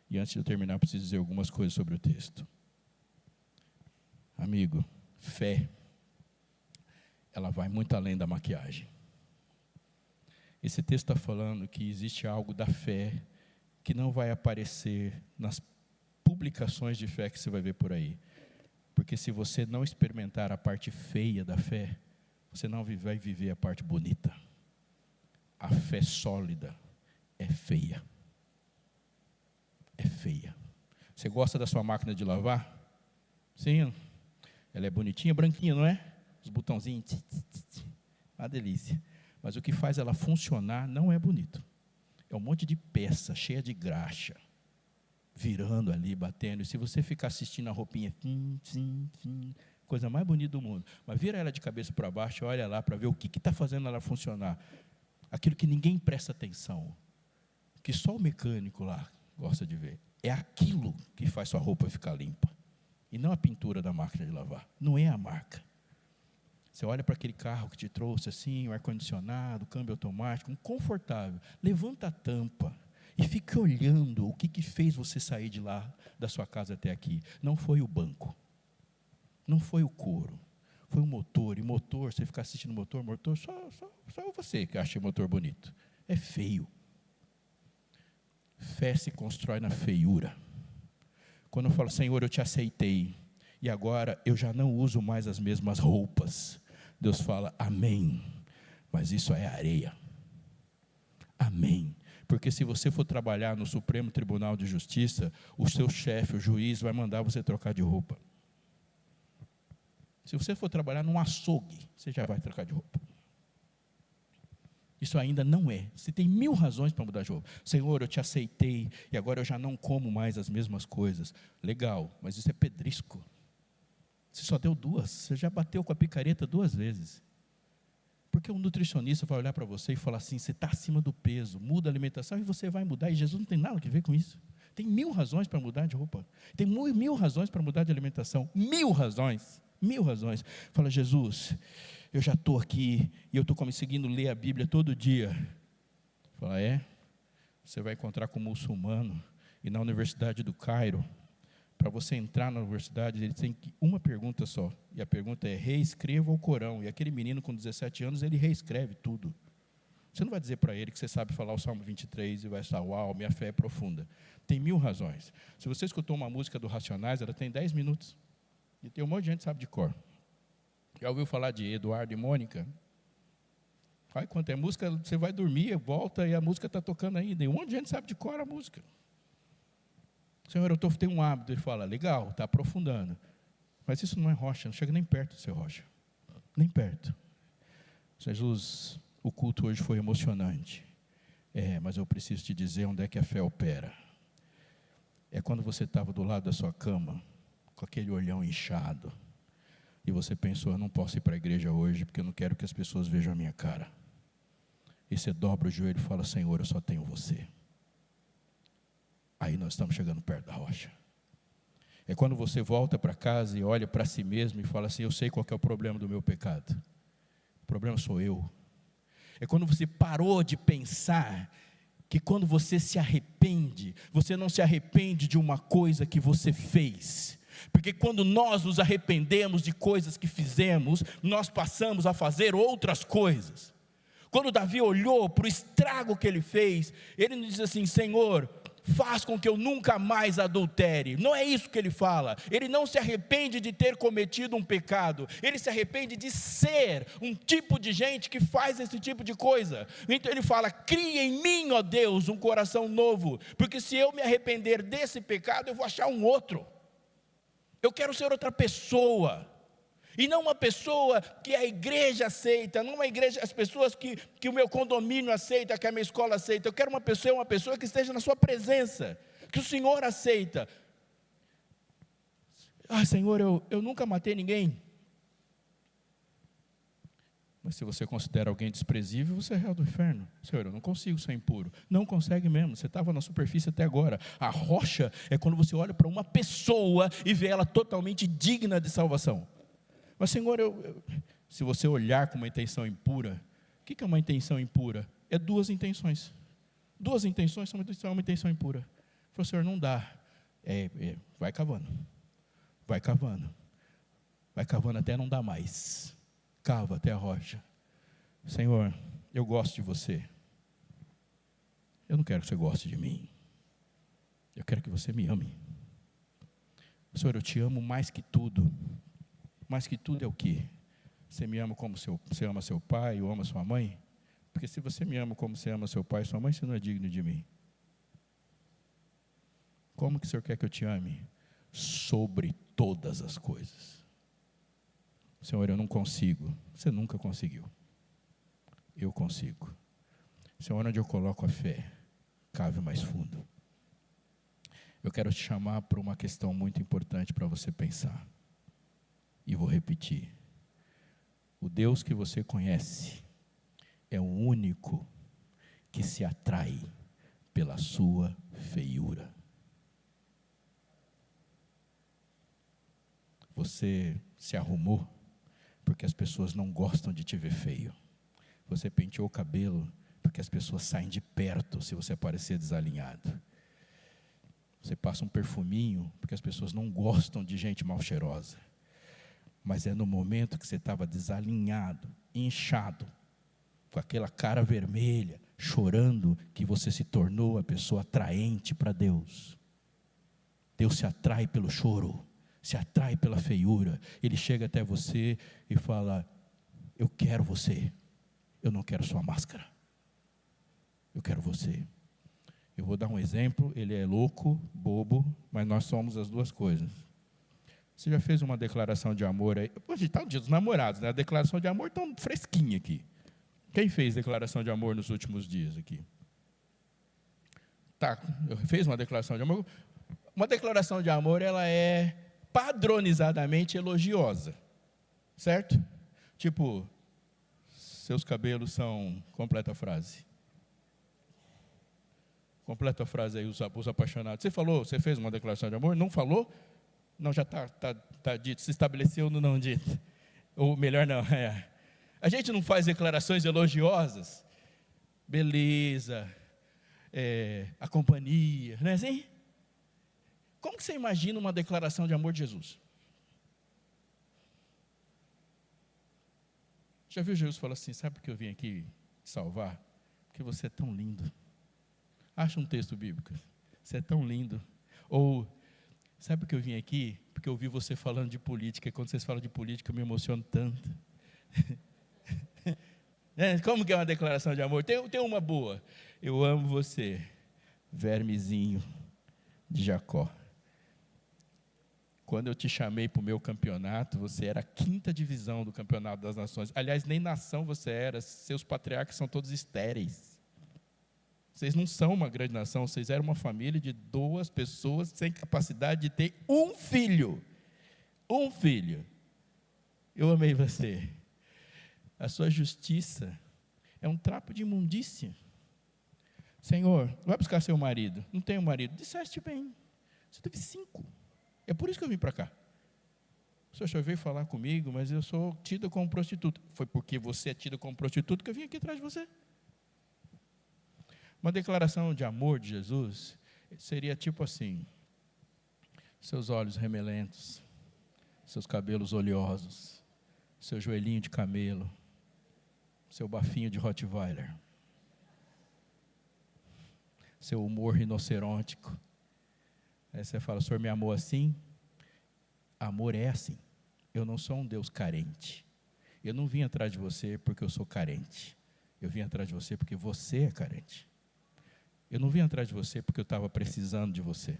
e antes de eu terminar, preciso dizer algumas coisas sobre o texto. Amigo, fé, ela vai muito além da maquiagem. Esse texto está falando que existe algo da fé que não vai aparecer nas publicações de fé que você vai ver por aí. Porque se você não experimentar a parte feia da fé, você não vai viver a parte bonita. A fé sólida é feia. É feia. Você gosta da sua máquina de lavar? Sim. Ela é bonitinha, branquinha, não é? Os botãozinhos, uma delícia. Mas o que faz ela funcionar não é bonito. É um monte de peça cheia de graxa, virando ali, batendo. E se você ficar assistindo a roupinha, coisa mais bonita do mundo, mas vira ela de cabeça para baixo, olha lá para ver o que está fazendo ela funcionar. Aquilo que ninguém presta atenção, que só o mecânico lá gosta de ver. É aquilo que faz sua roupa ficar limpa. E não a pintura da máquina de lavar. Não é a marca. Você olha para aquele carro que te trouxe assim, o ar-condicionado, o câmbio automático, confortável. Levanta a tampa e fica olhando o que fez você sair de lá, da sua casa até aqui. Não foi o banco. Não foi o couro. Foi o motor. E motor, você ficar assistindo motor, só você que acha o motor bonito. É feio. fé se constrói na feiura. Quando eu falo, Senhor, eu te aceitei, e agora eu já não uso mais as mesmas roupas. Deus fala, amém, mas isso é areia. Amém. Porque se você for trabalhar no Supremo Tribunal de Justiça, o seu chefe, o juiz, vai mandar você trocar de roupa. Se você for trabalhar num açougue, você já vai trocar de roupa. Isso ainda não é. Você tem 1000 razões para mudar de roupa. Senhor, eu te aceitei, e agora eu já não como mais as mesmas coisas. Legal, mas isso é pedrisco. Você só deu 2, você já bateu com a picareta 2 vezes. Porque um nutricionista vai olhar para você e falar assim, você está acima do peso, muda a alimentação e você vai mudar, e Jesus não tem nada a ver com isso. Tem 1000 razões para mudar de roupa, tem 1000 razões para mudar de alimentação, 1000 razões, 1000 razões. Fala, Jesus, eu já estou aqui, e eu estou conseguindo ler a Bíblia todo dia. Fala, você vai encontrar com um muçulmano, e na Universidade do Cairo, para você entrar na universidade, ele tem uma pergunta só, e a pergunta é, reescreva o Corão, e aquele menino com 17 anos, ele reescreve tudo. Você não vai dizer para ele que você sabe falar o Salmo 23, e vai falar, uau, minha fé é profunda. Tem 1000 razões. Se você escutou uma música do Racionais, ela tem 10 minutos, e tem um monte de gente que sabe de cor. Já ouviu falar de Eduardo e Mônica? Vai, quando é música, você vai dormir, volta, e a música está tocando ainda, e um monte de gente sabe de cor a música. Senhor, eu tenho um hábito. Ele fala, legal, está aprofundando. Mas isso não é rocha, não chega nem perto de ser rocha. Nem perto. Jesus, o culto hoje foi emocionante. Mas eu preciso te dizer onde é que a fé opera. É quando você estava do lado da sua cama, com aquele olhão inchado, e você pensou, eu não posso ir para a igreja hoje, porque eu não quero que as pessoas vejam a minha cara. E você dobra o joelho e fala, Senhor, eu só tenho você. Aí nós estamos chegando perto da rocha. É quando você volta para casa e olha para si mesmo e fala assim, eu sei qual que é o problema do meu pecado. O problema sou eu. É quando você parou de pensar que quando você se arrepende, você não se arrepende de uma coisa que você fez. Porque quando nós nos arrependemos de coisas que fizemos, nós passamos a fazer outras coisas. Quando Davi olhou para o estrago que ele fez, ele não diz assim, Senhor, faz com que eu nunca mais adultere. Não é isso que ele fala. Ele não se arrepende de ter cometido um pecado. Ele se arrepende de ser um tipo de gente que faz esse tipo de coisa. Então ele fala, cria em mim, ó Deus, um coração novo. Porque se eu me arrepender desse pecado, eu vou achar um outro. Eu quero ser outra pessoa. E não uma pessoa que a igreja aceita, não uma igreja, as pessoas que o meu condomínio aceita, que a minha escola aceita. Eu quero uma pessoa que esteja na sua presença, que o Senhor aceita. Senhor, eu nunca matei ninguém. Mas se você considera alguém desprezível, você é réu do inferno. Senhor, eu não consigo ser impuro. Não consegue mesmo, você estava na superfície até agora. A rocha é quando você olha para uma pessoa e vê ela totalmente digna de salvação. Mas, Senhor, se você olhar com uma intenção impura, o que é uma intenção impura? É 2 intenções. 2 intenções são uma intenção impura. Falou, Senhor, não dá. Vai cavando. Vai cavando. Vai cavando até não dar mais. Cava até a rocha. Senhor, eu gosto de você. Eu não quero que você goste de mim. Eu quero que você me ame. Senhor, eu te amo mais que tudo. Mais que tudo é o quê? Você me ama como você ama seu pai ou ama sua mãe? Porque se você me ama como você ama seu pai e sua mãe, você não é digno de mim. Como que o Senhor quer que eu te ame? Sobre todas as coisas. Senhor, eu não consigo. Você nunca conseguiu. Eu consigo. Senhor, onde eu coloco a fé, cave mais fundo. Eu quero te chamar para uma questão muito importante para você pensar. E vou repetir, o Deus que você conhece é o único que se atrai pela sua feiura. Você se arrumou porque as pessoas não gostam de te ver feio. Você penteou o cabelo porque as pessoas saem de perto se você parecer desalinhado. Você passa um perfuminho porque as pessoas não gostam de gente mal cheirosa. Mas é no momento que você estava desalinhado, inchado, com aquela cara vermelha, chorando que você se tornou a pessoa atraente para Deus. Deus se atrai pelo choro, se atrai pela feiura. Ele chega até você e fala: eu quero você, eu não quero sua máscara, eu quero você. Eu vou dar um exemplo, ele é louco, bobo, mas nós somos as duas coisas. Você já fez uma declaração de amor aí? Hoje está o dia dos namorados, né? A declaração de amor está fresquinha aqui. Quem fez declaração de amor nos últimos dias aqui? Tá, fez uma declaração de amor? Uma declaração de amor, ela é padronizadamente elogiosa, certo? Tipo, seus cabelos são... Completa a frase. Completa a frase aí, os apaixonados. Você falou, você fez uma declaração de amor? Não falou? Não, já está dito, se estabeleceu no não dito. Ou melhor não, a gente não faz declarações elogiosas? Beleza, a companhia, não é assim? Como que você imagina uma declaração de amor de Jesus? Já viu Jesus falar assim: sabe por que eu vim aqui salvar? Porque você é tão lindo. Acha um texto bíblico. Você é tão lindo. Ou, sabe por que eu vim aqui? Porque eu ouvi você falando de política, e quando vocês falam de política eu me emociono tanto. Como que é uma declaração de amor? Tem uma boa. Eu amo você, vermezinho de Jacó. Quando eu te chamei para o meu campeonato, você era a 5ª divisão do campeonato das nações. Aliás, nem nação você era, seus patriarcas são todos estéreis. Vocês não são uma grande nação, vocês eram uma família de 2 pessoas sem capacidade de ter um filho. Um filho. Eu amei você. A sua justiça é um trapo de imundícia. Senhor, vai buscar seu marido. Não tenho marido. Disseste bem. Você teve 5. É por isso que eu vim para cá. O senhor veio falar comigo, mas eu sou tida como prostituta. Foi porque você é tida como prostituta que eu vim aqui atrás de você. Uma declaração de amor de Jesus seria tipo assim: seus olhos remelentos, seus cabelos oleosos, seu joelhinho de camelo, seu bafinho de Rottweiler, seu humor rinocerontico. Aí você fala: o senhor me amou assim? Amor é assim. Eu não sou um Deus carente. Eu não vim atrás de você porque eu sou carente. Eu vim atrás de você porque você é carente. Eu não vim atrás de você porque eu estava precisando de você.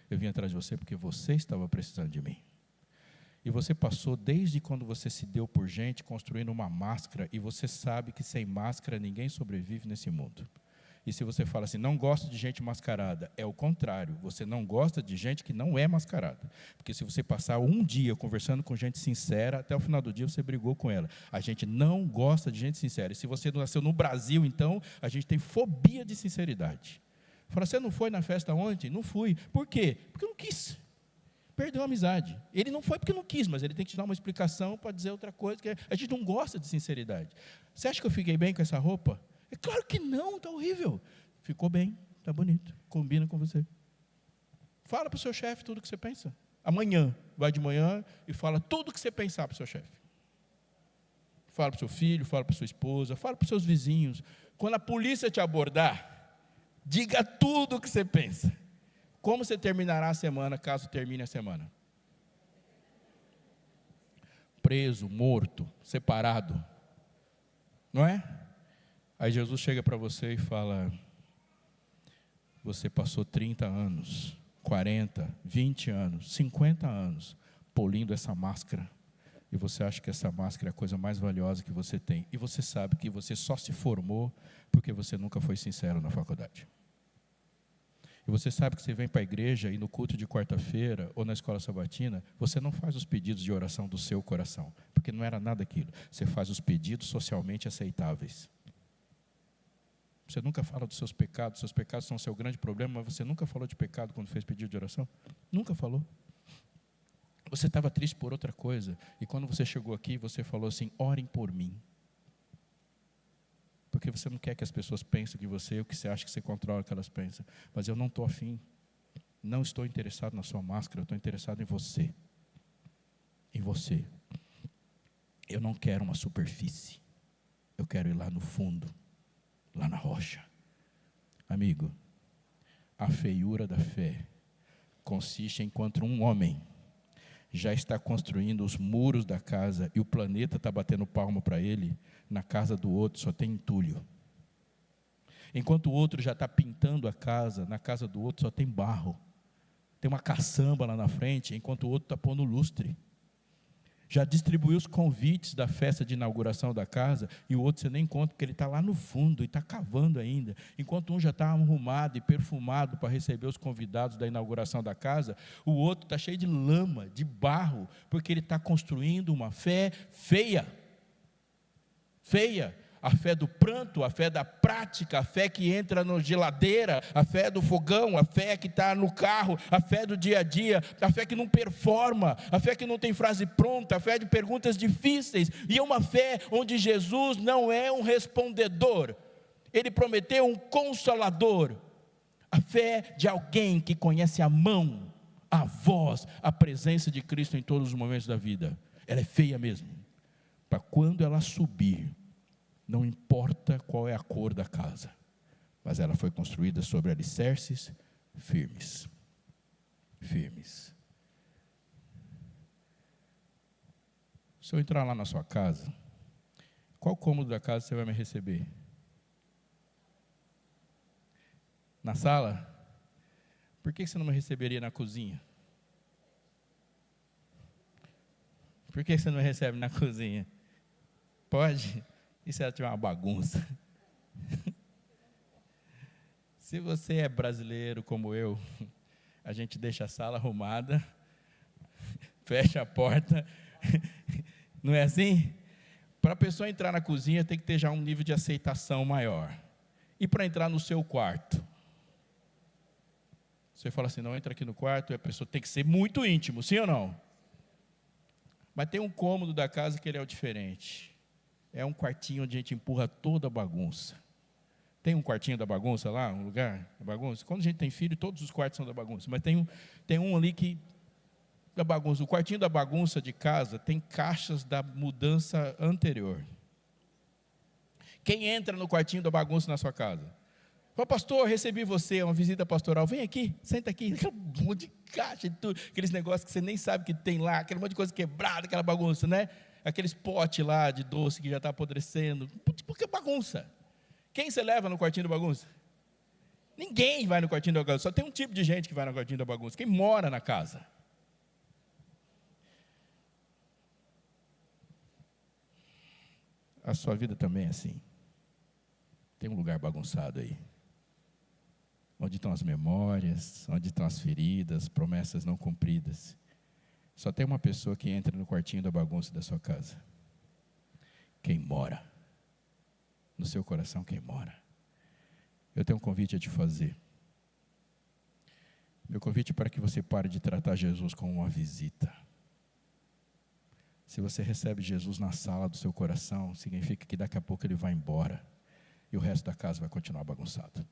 Eu vim atrás de você porque você estava precisando de mim. E você passou desde quando você se deu por gente, construindo uma máscara, e você sabe que sem máscara ninguém sobrevive nesse mundo. E se você fala assim: não gosto de gente mascarada, é o contrário, você não gosta de gente que não é mascarada. Porque se você passar um dia conversando com gente sincera, até o final do dia você brigou com ela. A gente não gosta de gente sincera. E se você nasceu no Brasil, então, a gente tem fobia de sinceridade. Fala: você não foi na festa ontem? Não fui. Por quê? Porque eu não quis. Perdeu a amizade. Ele não foi porque não quis, mas ele tem que te dar uma explicação para dizer outra coisa, que a gente não gosta de sinceridade. Você acha que eu fiquei bem com essa roupa? É claro que não, está horrível. Ficou bem, está bonito, combina com você. Fala para o seu chefe tudo o que você pensa. Amanhã, vai de manhã e fala tudo o que você pensar para o seu chefe. Fala para o seu filho, fala para a sua esposa, fala para os seus vizinhos. Quando a polícia te abordar, diga tudo o que você pensa. Como você terminará a semana, caso termine a semana? Preso, morto, separado. Não é? Aí Jesus chega para você e fala: você passou 30 anos, 40, 20 anos, 50 anos, polindo essa máscara, e você acha que essa máscara é a coisa mais valiosa que você tem, e você sabe que você só se formou porque você nunca foi sincero na faculdade. E você sabe que você vem para a igreja e no culto de quarta-feira ou na escola sabatina, você não faz os pedidos de oração do seu coração, porque não era nada aquilo. Você faz os pedidos socialmente aceitáveis. Você nunca fala dos seus pecados são o seu grande problema, mas você nunca falou de pecado quando fez pedido de oração? Nunca falou. Você estava triste por outra coisa, e quando você chegou aqui, você falou assim: orem por mim. Porque você não quer que as pessoas pensem que você, o que você acha que você controla que elas pensam. Mas eu não estou afim. Não estou interessado na sua máscara, eu estou interessado em você. Em você. Eu não quero uma superfície. Eu quero ir lá no fundo. lá na rocha. Amigo, a feiura da fé consiste enquanto um homem já está construindo os muros da casa e o planeta está batendo palmo para ele, na casa do outro só tem entulho. Enquanto o outro já está pintando a casa, na casa do outro só tem barro. Tem uma caçamba lá na frente, enquanto o outro está pondo lustre. Já distribuiu os convites da festa de inauguração da casa, e o outro você nem conta, porque ele está lá no fundo e está cavando ainda. Enquanto um já está arrumado e perfumado para receber os convidados da inauguração da casa, o outro está cheio de lama, de barro, porque ele está construindo uma fé feia. Feia. A fé do pranto, a fé da prática, a fé que entra na geladeira, a fé do fogão, a fé que está no carro, a fé do dia a dia, a fé que não performa, a fé que não tem frase pronta, a fé de perguntas difíceis, e é uma fé onde Jesus não é um respondedor, ele prometeu um consolador, a fé de alguém que conhece a mão, a voz, a presença de Cristo em todos os momentos da vida. Ela é feia mesmo, para quando ela subir, não importa qual é a cor da casa, mas ela foi construída sobre alicerces firmes. Firmes. Se eu entrar lá na sua casa, qual cômodo da casa você vai me receber? Na sala? Por que você não me receberia na cozinha? Por que você não me recebe na cozinha? Pode? E se ela tiver uma bagunça? Se você é brasileiro como eu, a gente deixa a sala arrumada, fecha a porta, não é assim? Para a pessoa entrar na cozinha tem que ter já um nível de aceitação maior. E para entrar no seu quarto? Você fala assim, não entra aqui no quarto, e a pessoa tem que ser muito íntimo, sim ou não? Mas tem um cômodo da casa que ele é o diferente. É um quartinho onde a gente empurra toda a bagunça. Tem um quartinho da bagunça lá, um lugar da bagunça? Quando a gente tem filho, todos os quartos são da bagunça. Mas tem um ali que da bagunça. O quartinho da bagunça de casa tem caixas da mudança anterior. Quem entra no quartinho da bagunça na sua casa? Fala, pastor, recebi você, uma visita pastoral. Vem aqui, senta aqui. Aquele monte de caixa e tudo. Aqueles negócios que você nem sabe que tem lá. Aquele monte de coisa quebrada, aquela bagunça, né? Aqueles potes lá de doce que já está apodrecendo. Por que bagunça? Quem você leva no quartinho da bagunça? Ninguém vai no quartinho da bagunça. Só tem um tipo de gente que vai no quartinho da bagunça. Quem mora na casa. A sua vida também é assim. Tem um lugar bagunçado aí. Onde estão as memórias, onde estão as feridas, promessas não cumpridas. Só tem uma pessoa que entra no quartinho da bagunça da sua casa. Quem mora. No seu coração, quem mora. Eu tenho um convite a te fazer. Meu convite é para que você pare de tratar Jesus como uma visita. Se você recebe Jesus na sala do seu coração, significa que daqui a pouco ele vai embora. E o resto da casa vai continuar bagunçado.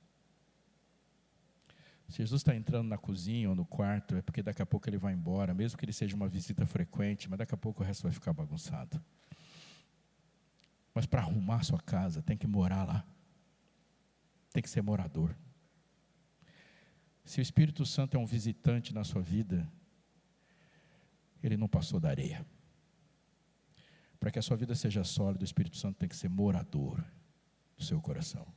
Se Jesus está entrando na cozinha ou no quarto, é porque daqui a pouco ele vai embora, mesmo que ele seja uma visita frequente, mas daqui a pouco o resto vai ficar bagunçado. Mas para arrumar a sua casa, tem que morar lá. Tem que ser morador. Se o Espírito Santo é um visitante na sua vida, ele não passou da areia. Para que a sua vida seja sólida, o Espírito Santo tem que ser morador do seu coração.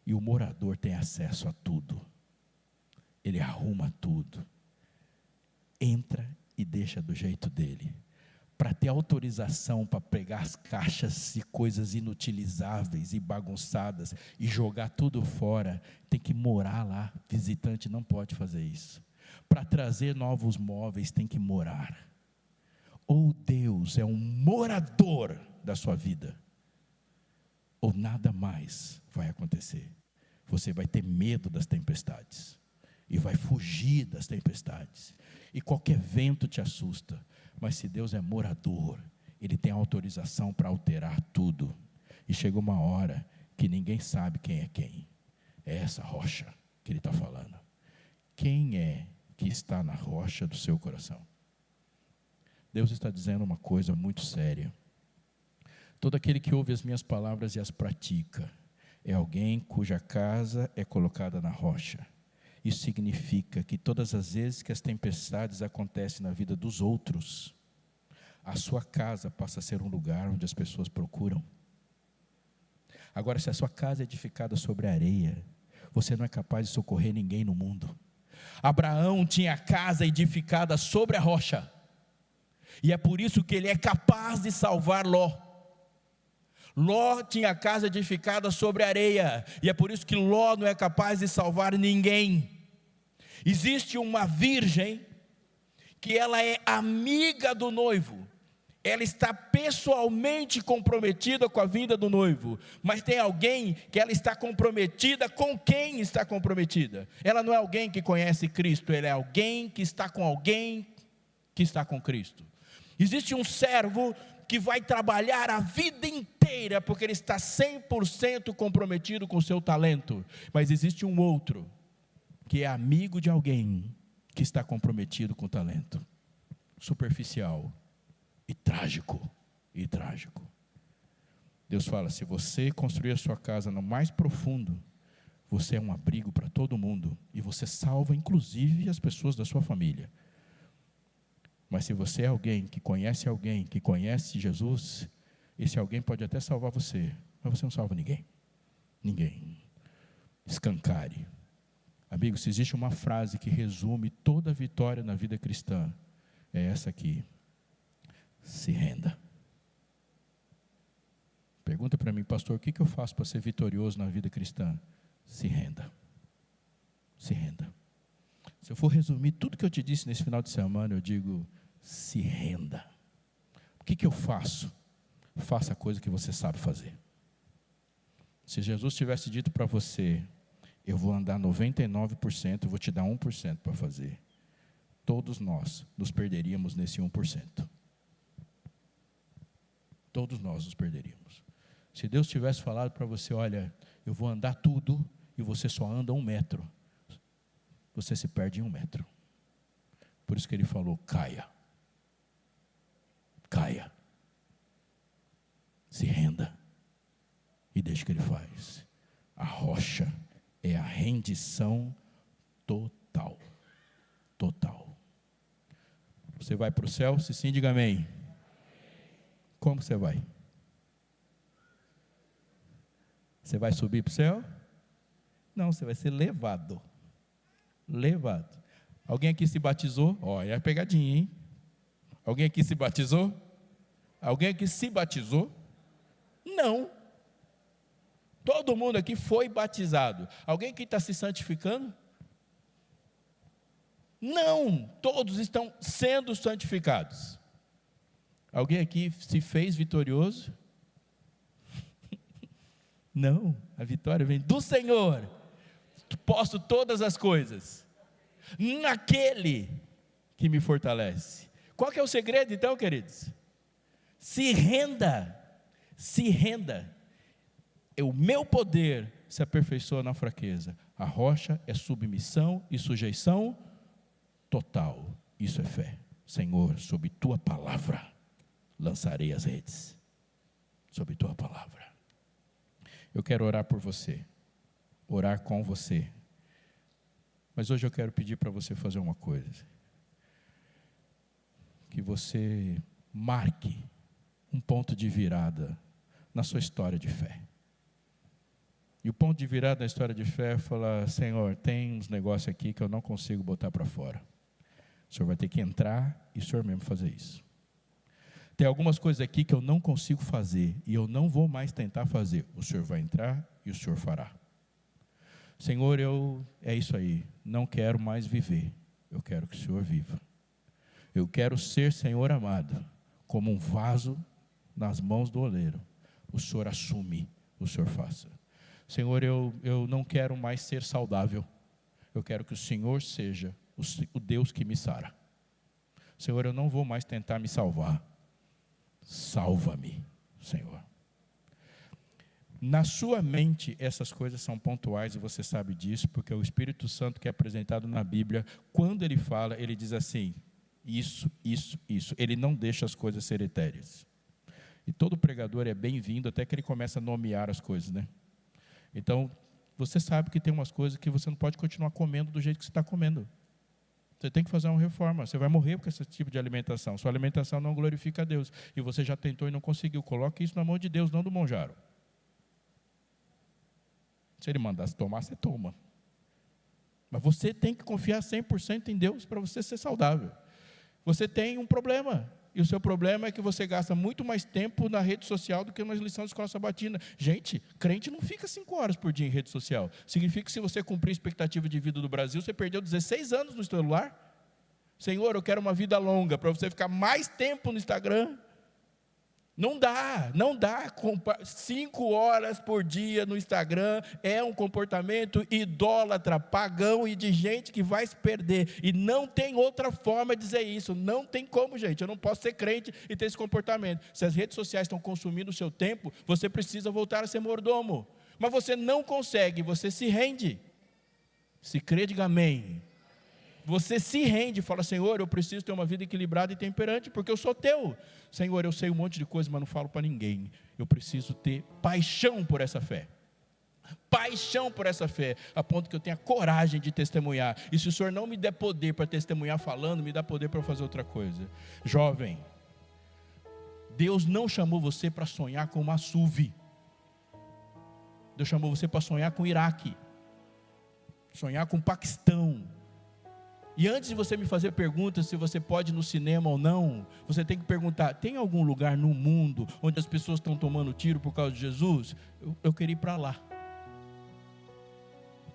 E o morador tem acesso a tudo. Ele arruma tudo. Entra e deixa do jeito dele. Para ter autorização para pegar as caixas e coisas inutilizáveis e bagunçadas e jogar tudo fora, tem que morar lá. Visitante não pode fazer isso. Para trazer novos móveis, tem que morar. Ou Deus é um morador da sua vida, ou nada mais vai acontecer. Você vai ter medo das tempestades. E vai fugir das tempestades. E qualquer vento te assusta. Mas se Deus é morador, Ele tem autorização para alterar tudo. E chega uma hora que ninguém sabe quem é quem. É essa rocha que Ele está falando. Quem é que está na rocha do seu coração? Deus está dizendo uma coisa muito séria. Todo aquele que ouve as minhas palavras e as pratica, é alguém cuja casa é colocada na rocha. Isso significa que todas as vezes que as tempestades acontecem na vida dos outros, a sua casa passa a ser um lugar onde as pessoas procuram. Agora, se a sua casa é edificada sobre areia, você não é capaz de socorrer ninguém no mundo. Abraão tinha a casa edificada sobre a rocha, e é por isso que ele é capaz de salvar Ló. Ló tinha a casa edificada sobre areia, e é por isso que Ló não é capaz de salvar ninguém. Existe uma virgem, que ela é amiga do noivo, ela está pessoalmente comprometida com a vinda do noivo, mas tem alguém que ela está comprometida com quem está comprometida. Ela não é alguém que conhece Cristo, ela é alguém que está com alguém que está com Cristo. Existe um servo que vai trabalhar a vida inteira, porque ele está 100% comprometido com o seu talento, mas existe um outro, que é amigo de alguém que está comprometido com o talento, superficial, e trágico. Deus fala, se você construir a sua casa no mais profundo, você é um abrigo para todo mundo, e você salva inclusive as pessoas da sua família. Mas se você é alguém que conhece Jesus, esse alguém pode até salvar você, mas você não salva ninguém. Escancare. Amigo, se existe uma frase que resume toda a vitória na vida cristã, é essa aqui: se renda. Pergunta para mim, pastor, o que eu faço para ser vitorioso na vida cristã? Se renda. Se renda. Se eu for resumir tudo que eu te disse nesse final de semana, eu digo: se renda. O que eu faço? Faça a coisa que você sabe fazer. Se Jesus tivesse dito para você, eu vou andar 99%, eu vou te dar 1% para fazer, todos nós nos perderíamos nesse 1%. Todos nós nos perderíamos. Se Deus tivesse falado para você, olha, eu vou andar tudo, e você só anda 1 metro, você se perde em 1 metro. Por isso que ele falou, caia. Se renda, e deixa o que ele faz. A rocha é a rendição total. Você vai para o céu? Se sim, diga amém. Como você vai? Você vai subir para o céu? Não, você vai ser levado. Alguém aqui se batizou? Olha a pegadinha, hein? Alguém aqui se batizou? Não. Todo mundo aqui foi batizado. Alguém aqui está se santificando? Não. Todos estão sendo santificados. Alguém aqui se fez vitorioso? Não, a vitória vem do Senhor. Posso todas as coisas naquele que me fortalece. Qual que é o segredo então, queridos? Se renda. O meu poder se aperfeiçoa na fraqueza. A rocha é submissão e sujeição total. Isso é fé. Senhor, sob tua palavra lançarei as redes. Sob tua palavra. Eu quero orar por você, orar com você, mas hoje eu quero pedir para você fazer uma coisa, que você marque um ponto de virada na sua história de fé. E o ponto de virada na história de fé é falar, Senhor, tem uns negócios aqui que eu não consigo botar para fora, o Senhor vai ter que entrar e o Senhor mesmo fazer isso. Tem algumas coisas aqui que eu não consigo fazer, e eu não vou mais tentar fazer. O Senhor vai entrar e o Senhor fará. Senhor, é isso aí, não quero mais viver, eu quero que o Senhor viva. Eu quero ser, Senhor amado, como um vaso nas mãos do oleiro. O Senhor assume, o Senhor faça. Senhor, eu não quero mais ser saudável, eu quero que o Senhor seja o Deus que me sara. Senhor, eu não vou mais tentar me salvar. Salva-me, Senhor. Na sua mente, essas coisas são pontuais, e você sabe disso, porque o Espírito Santo que é apresentado na Bíblia, quando ele fala, ele diz assim, isso. Ele não deixa as coisas serem etéreas. E todo pregador é bem-vindo, até que ele começa a nomear as coisas, né? Então, você sabe que tem umas coisas que você não pode continuar comendo do jeito que você está comendo. Você tem que fazer uma reforma. Você vai morrer com esse tipo de alimentação. Sua alimentação não glorifica a Deus. E você já tentou e não conseguiu. Coloque isso na mão de Deus, não do monjaro. Se ele mandasse tomar, você toma. Mas você tem que confiar 100% em Deus para você ser saudável. Você tem um problema. E o seu problema é que você gasta muito mais tempo na rede social do que nas lições de escola sabatina. Gente, crente não fica 5 horas por dia em rede social. Significa que se você cumprir a expectativa de vida do Brasil, você perdeu 16 anos no celular. Senhor, eu quero uma vida longa, para você ficar mais tempo no Instagram. Não dá. 5 horas por dia no Instagram é um comportamento idólatra, pagão e de gente que vai se perder. E não tem outra forma de dizer isso. Não tem como, gente. Eu não posso ser crente e ter esse comportamento. Se as redes sociais estão consumindo o seu tempo, você precisa voltar a ser mordomo. Mas você não consegue, você se rende. Se crê, diga amém. Você se rende e fala, Senhor, eu preciso ter uma vida equilibrada e temperante, porque eu sou teu. Senhor, eu sei um monte de coisa, mas não falo para ninguém. Eu preciso ter paixão por essa fé. Paixão por essa fé, a ponto que eu tenha coragem de testemunhar. E se o Senhor não me der poder para testemunhar falando, me dá poder para fazer outra coisa. Jovem, Deus não chamou você para sonhar com uma SUV. Deus chamou você para sonhar com o Iraque. Sonhar com o Paquistão. E antes de você me fazer perguntas se você pode ir no cinema ou não, você tem que perguntar, tem algum lugar no mundo onde as pessoas estão tomando tiro por causa de Jesus? Eu queria ir para lá.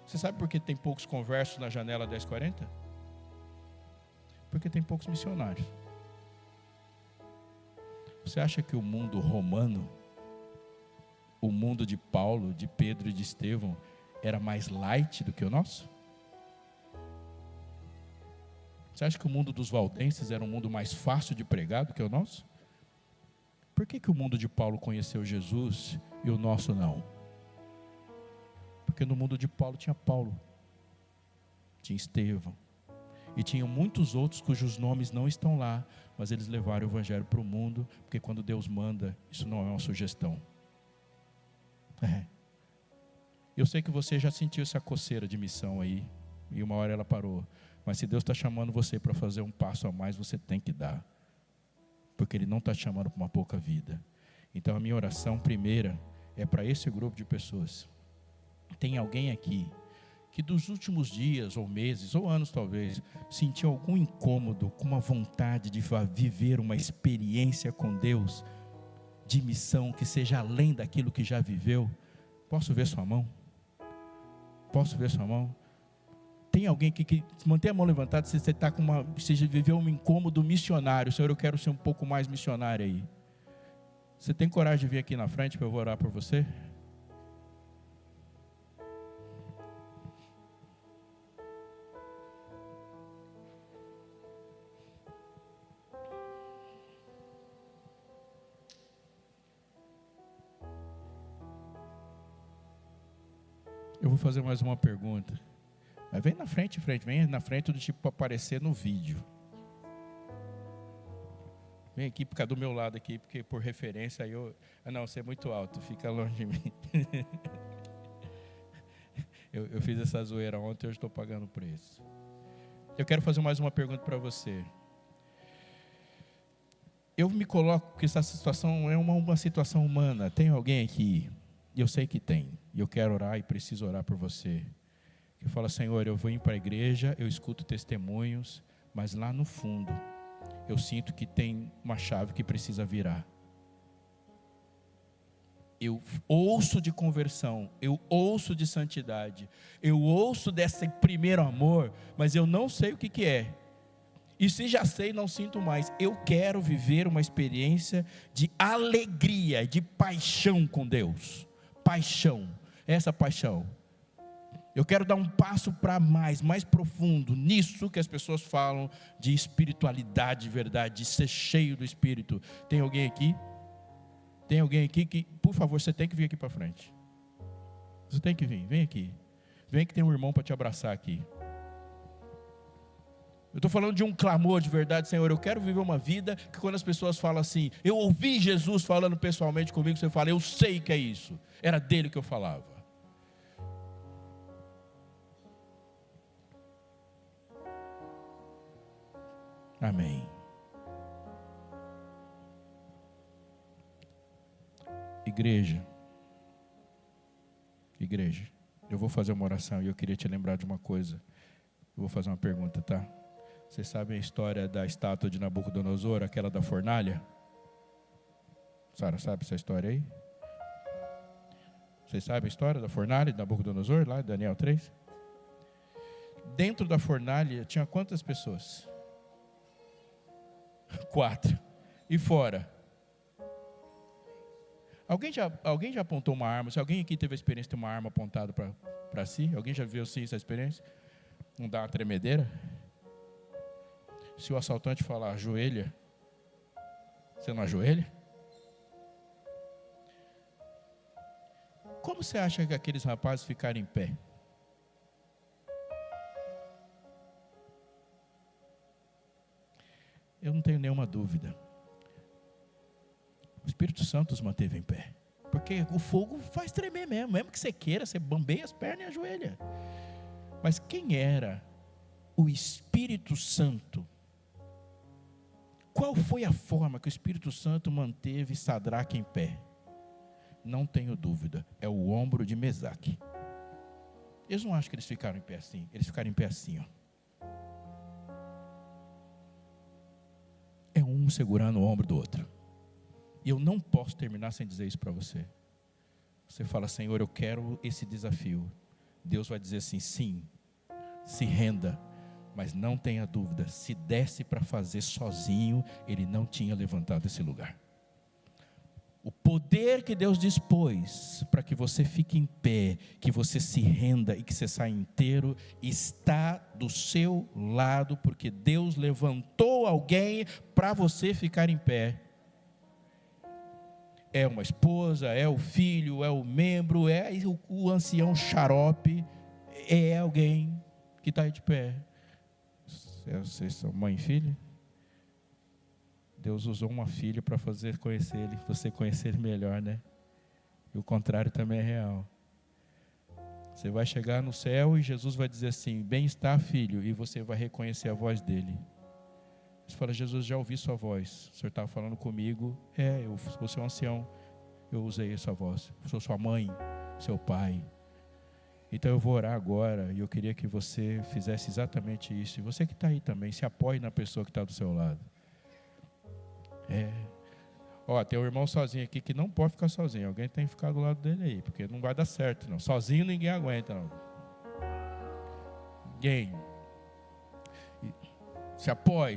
Você sabe por que tem poucos conversos na janela 1040? Porque tem poucos missionários. Você acha que o mundo romano, o mundo de Paulo, de Pedro e de Estevão, era mais light do que o nosso? Você acha que o mundo dos valdenses era um mundo mais fácil de pregar do que o nosso? Por que o mundo de Paulo conheceu Jesus e o nosso não? Porque no mundo de Paulo, tinha Estevão, e tinha muitos outros cujos nomes não estão lá, mas eles levaram o evangelho para o mundo, porque quando Deus manda, isso não é uma sugestão. Eu sei que você já sentiu essa coceira de missão aí, e uma hora ela parou. Mas se Deus está chamando você para fazer um passo a mais, você tem que dar. Porque Ele não está chamando para uma pouca vida. Então a minha oração primeira é para esse grupo de pessoas. Tem alguém aqui que dos últimos dias, ou meses, ou anos talvez, sentiu algum incômodo, com uma vontade de viver uma experiência com Deus, de missão que seja além daquilo que já viveu? Posso ver sua mão? Posso ver sua mão? Tem alguém que mantém a mão levantada, se você está com se viveu um incômodo missionário, Senhor, eu quero ser um pouco mais missionário aí. Você tem coragem de vir aqui na frente para eu orar por você? Eu vou fazer mais uma pergunta. Mas vem na frente, vem na frente do tipo para aparecer no vídeo. Vem aqui, fica do meu lado aqui, porque por referência aí eu... não, você é muito alto, fica longe de mim. eu fiz essa zoeira ontem, hoje estou pagando o preço. Eu quero fazer mais uma pergunta para você. Eu me coloco que essa situação é uma situação humana. Tem alguém aqui, e eu sei que tem, e eu quero orar e preciso orar por você, que fala, Senhor, eu vim para a igreja, eu escuto testemunhos, mas lá no fundo, eu sinto que tem uma chave que precisa virar. Eu ouço de conversão, eu ouço de santidade, eu ouço desse primeiro amor, mas eu não sei o que é. E se já sei, não sinto mais. Eu quero viver uma experiência de alegria, de paixão com Deus. Paixão, essa paixão. Eu quero dar um passo para mais profundo, nisso que as pessoas falam de espiritualidade de verdade, de ser cheio do Espírito. Tem alguém aqui? Tem alguém aqui que, por favor, você tem que vir aqui para frente. Você tem que vir, vem aqui. Vem que tem um irmão para te abraçar aqui. Eu estou falando de um clamor de verdade, Senhor, eu quero viver uma vida que quando as pessoas falam assim, eu ouvi Jesus falando pessoalmente comigo, você fala, eu sei que é isso. Era dele que eu falava. Amém. Igreja, eu vou fazer uma oração e eu queria te lembrar de uma coisa. Eu vou fazer uma pergunta, tá? Vocês sabem a história da estátua de Nabucodonosor, aquela da fornalha? Sara, sabe essa história aí? Vocês sabem a história da fornalha de Nabucodonosor, lá em Daniel 3? Dentro da fornalha tinha quantas pessoas? 4. E fora? Alguém já apontou uma arma? Se alguém aqui teve a experiência de ter uma arma apontada para si? Alguém já viu sim essa experiência? Não dá uma tremedeira? Se o assaltante falar ajoelha, você não ajoelha? Como você acha que aqueles rapazes ficaram em pé? Eu não tenho nenhuma dúvida. O Espírito Santo os manteve em pé. Porque o fogo faz tremer mesmo. Mesmo que você queira, você bambeia as pernas e ajoelha. Mas quem era o Espírito Santo? Qual foi a forma que o Espírito Santo manteve Sadraque em pé? Não tenho dúvida. É o ombro de Mesaque. Eles não acham que eles ficaram em pé assim. Eles ficaram em pé assim, ó. É um segurando o ombro do outro. E eu não posso terminar sem dizer isso para você. Você fala, Senhor, eu quero esse desafio. Deus vai dizer assim, sim, se renda. Mas não tenha dúvida, se desse para fazer sozinho, Ele não tinha levantado esse lugar. O poder que Deus dispôs para que você fique em pé, que você se renda e que você saia inteiro, está do seu lado, porque Deus levantou alguém para você ficar em pé. É uma esposa, é o filho, é o membro, é o ancião xarope, é alguém que está aí de pé. Vocês são mãe e filha? Deus usou uma filha para fazer conhecer Ele, você conhecer Ele melhor, né? E o contrário também é real. Você vai chegar no céu e Jesus vai dizer assim, bem está, filho, e você vai reconhecer a voz dele. Você fala, Jesus, já ouvi sua voz, o Senhor estava falando comigo, eu sou seu ancião, eu usei essa voz, eu sou sua mãe, seu pai. Então eu vou orar agora, e eu queria que você fizesse exatamente isso, e você que está aí também, se apoie na pessoa que está do seu lado. Tem um irmão sozinho aqui que não pode ficar sozinho, alguém tem que ficar do lado dele aí, porque não vai dar certo não, sozinho ninguém aguenta não. Ninguém. Se apoie.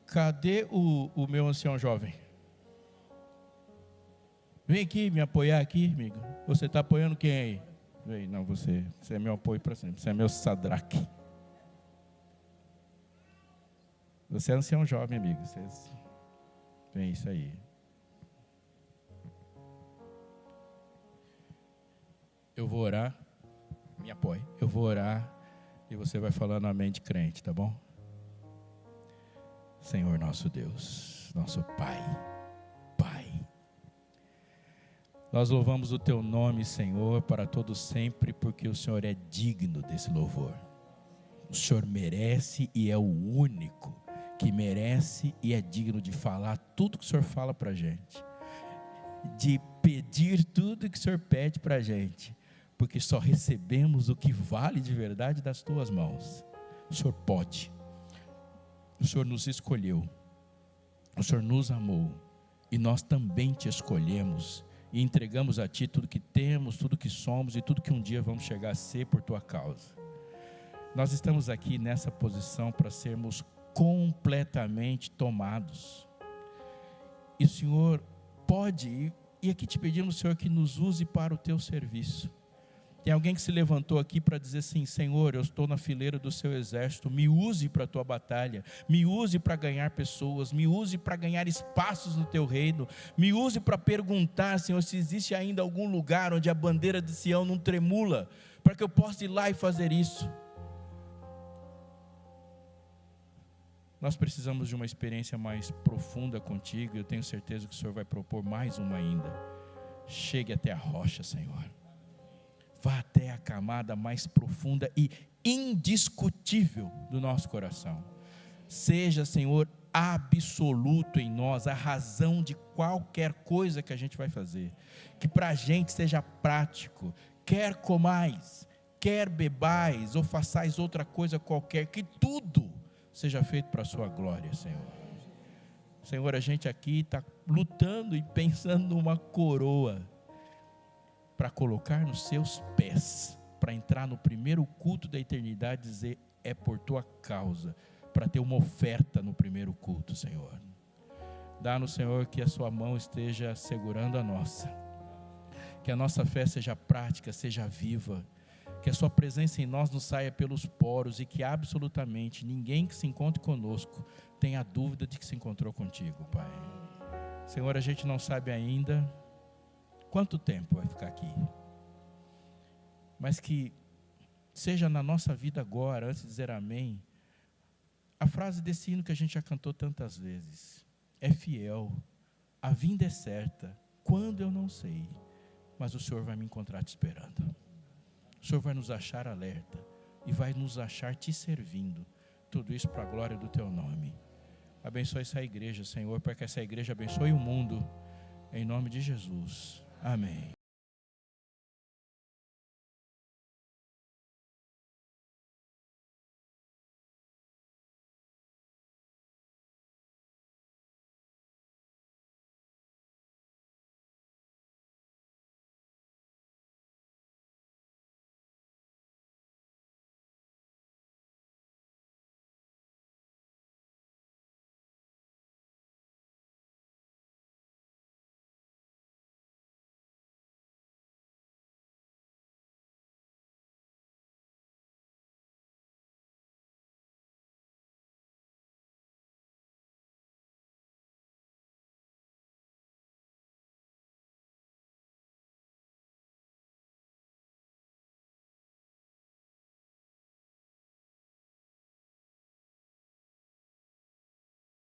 Cadê o meu ancião jovem? Vem aqui me apoiar aqui, amigo. Você está apoiando quem aí? Vem, não, você é meu apoio para sempre. Você é meu Sadraque. Você é ancião jovem, amigo. Vem, isso aí. Eu vou orar. Me apoie. Eu vou orar e você vai falando amém de crente, tá bom? Senhor nosso Deus, nosso Pai. Nós louvamos o Teu nome, Senhor, para todo sempre, porque o Senhor é digno desse louvor. O Senhor merece e é o único que merece e é digno de falar tudo que o Senhor fala para a gente. De pedir tudo que o Senhor pede para a gente. Porque só recebemos o que vale de verdade das Tuas mãos. O Senhor pode. O Senhor nos escolheu. O Senhor nos amou. E nós também Te escolhemos. E entregamos a Ti tudo que temos, tudo que somos e tudo que um dia vamos chegar a ser por Tua causa. Nós estamos aqui nessa posição para sermos completamente tomados. E o Senhor pode, e aqui te pedimos, Senhor, que nos use para o Teu serviço. Tem alguém que se levantou aqui para dizer assim, Senhor, eu estou na fileira do Seu exército, me use para a Tua batalha, me use para ganhar pessoas, me use para ganhar espaços no Teu reino, me use para perguntar, Senhor, se existe ainda algum lugar onde a bandeira de Sião não tremula, para que eu possa ir lá e fazer isso. Nós precisamos de uma experiência mais profunda contigo, e eu tenho certeza que o Senhor vai propor mais uma ainda. Chegue até a rocha, Senhor. vá até a camada mais profunda e indiscutível do nosso coração. Seja, Senhor, absoluto em nós, a razão de qualquer coisa que a gente vai fazer. Que para a gente seja prático, quer comais, quer bebais, ou façais outra coisa qualquer, que tudo seja feito para a sua glória, Senhor. Senhor, a gente aqui está lutando e pensando numa coroa, para colocar nos seus pés, para entrar no primeiro culto da eternidade e dizer, é por tua causa, para ter uma oferta no primeiro culto, Senhor. Dá-nos, Senhor, que a sua mão esteja segurando a nossa, que a nossa fé seja prática, seja viva, que a sua presença em nós nos saia pelos poros e que absolutamente ninguém que se encontre conosco tenha dúvida de que se encontrou contigo, Pai. Senhor, a gente não sabe ainda quanto tempo vai ficar aqui, mas que seja na nossa vida agora, antes de dizer amém, a frase desse hino que a gente já cantou tantas vezes: é fiel, a vinda é certa, quando eu não sei, mas o Senhor vai me encontrar te esperando, o Senhor vai nos achar alerta, e vai nos achar te servindo, tudo isso para a glória do teu nome. Abençoe essa igreja, Senhor, para que essa igreja abençoe o mundo, em nome de Jesus, amém.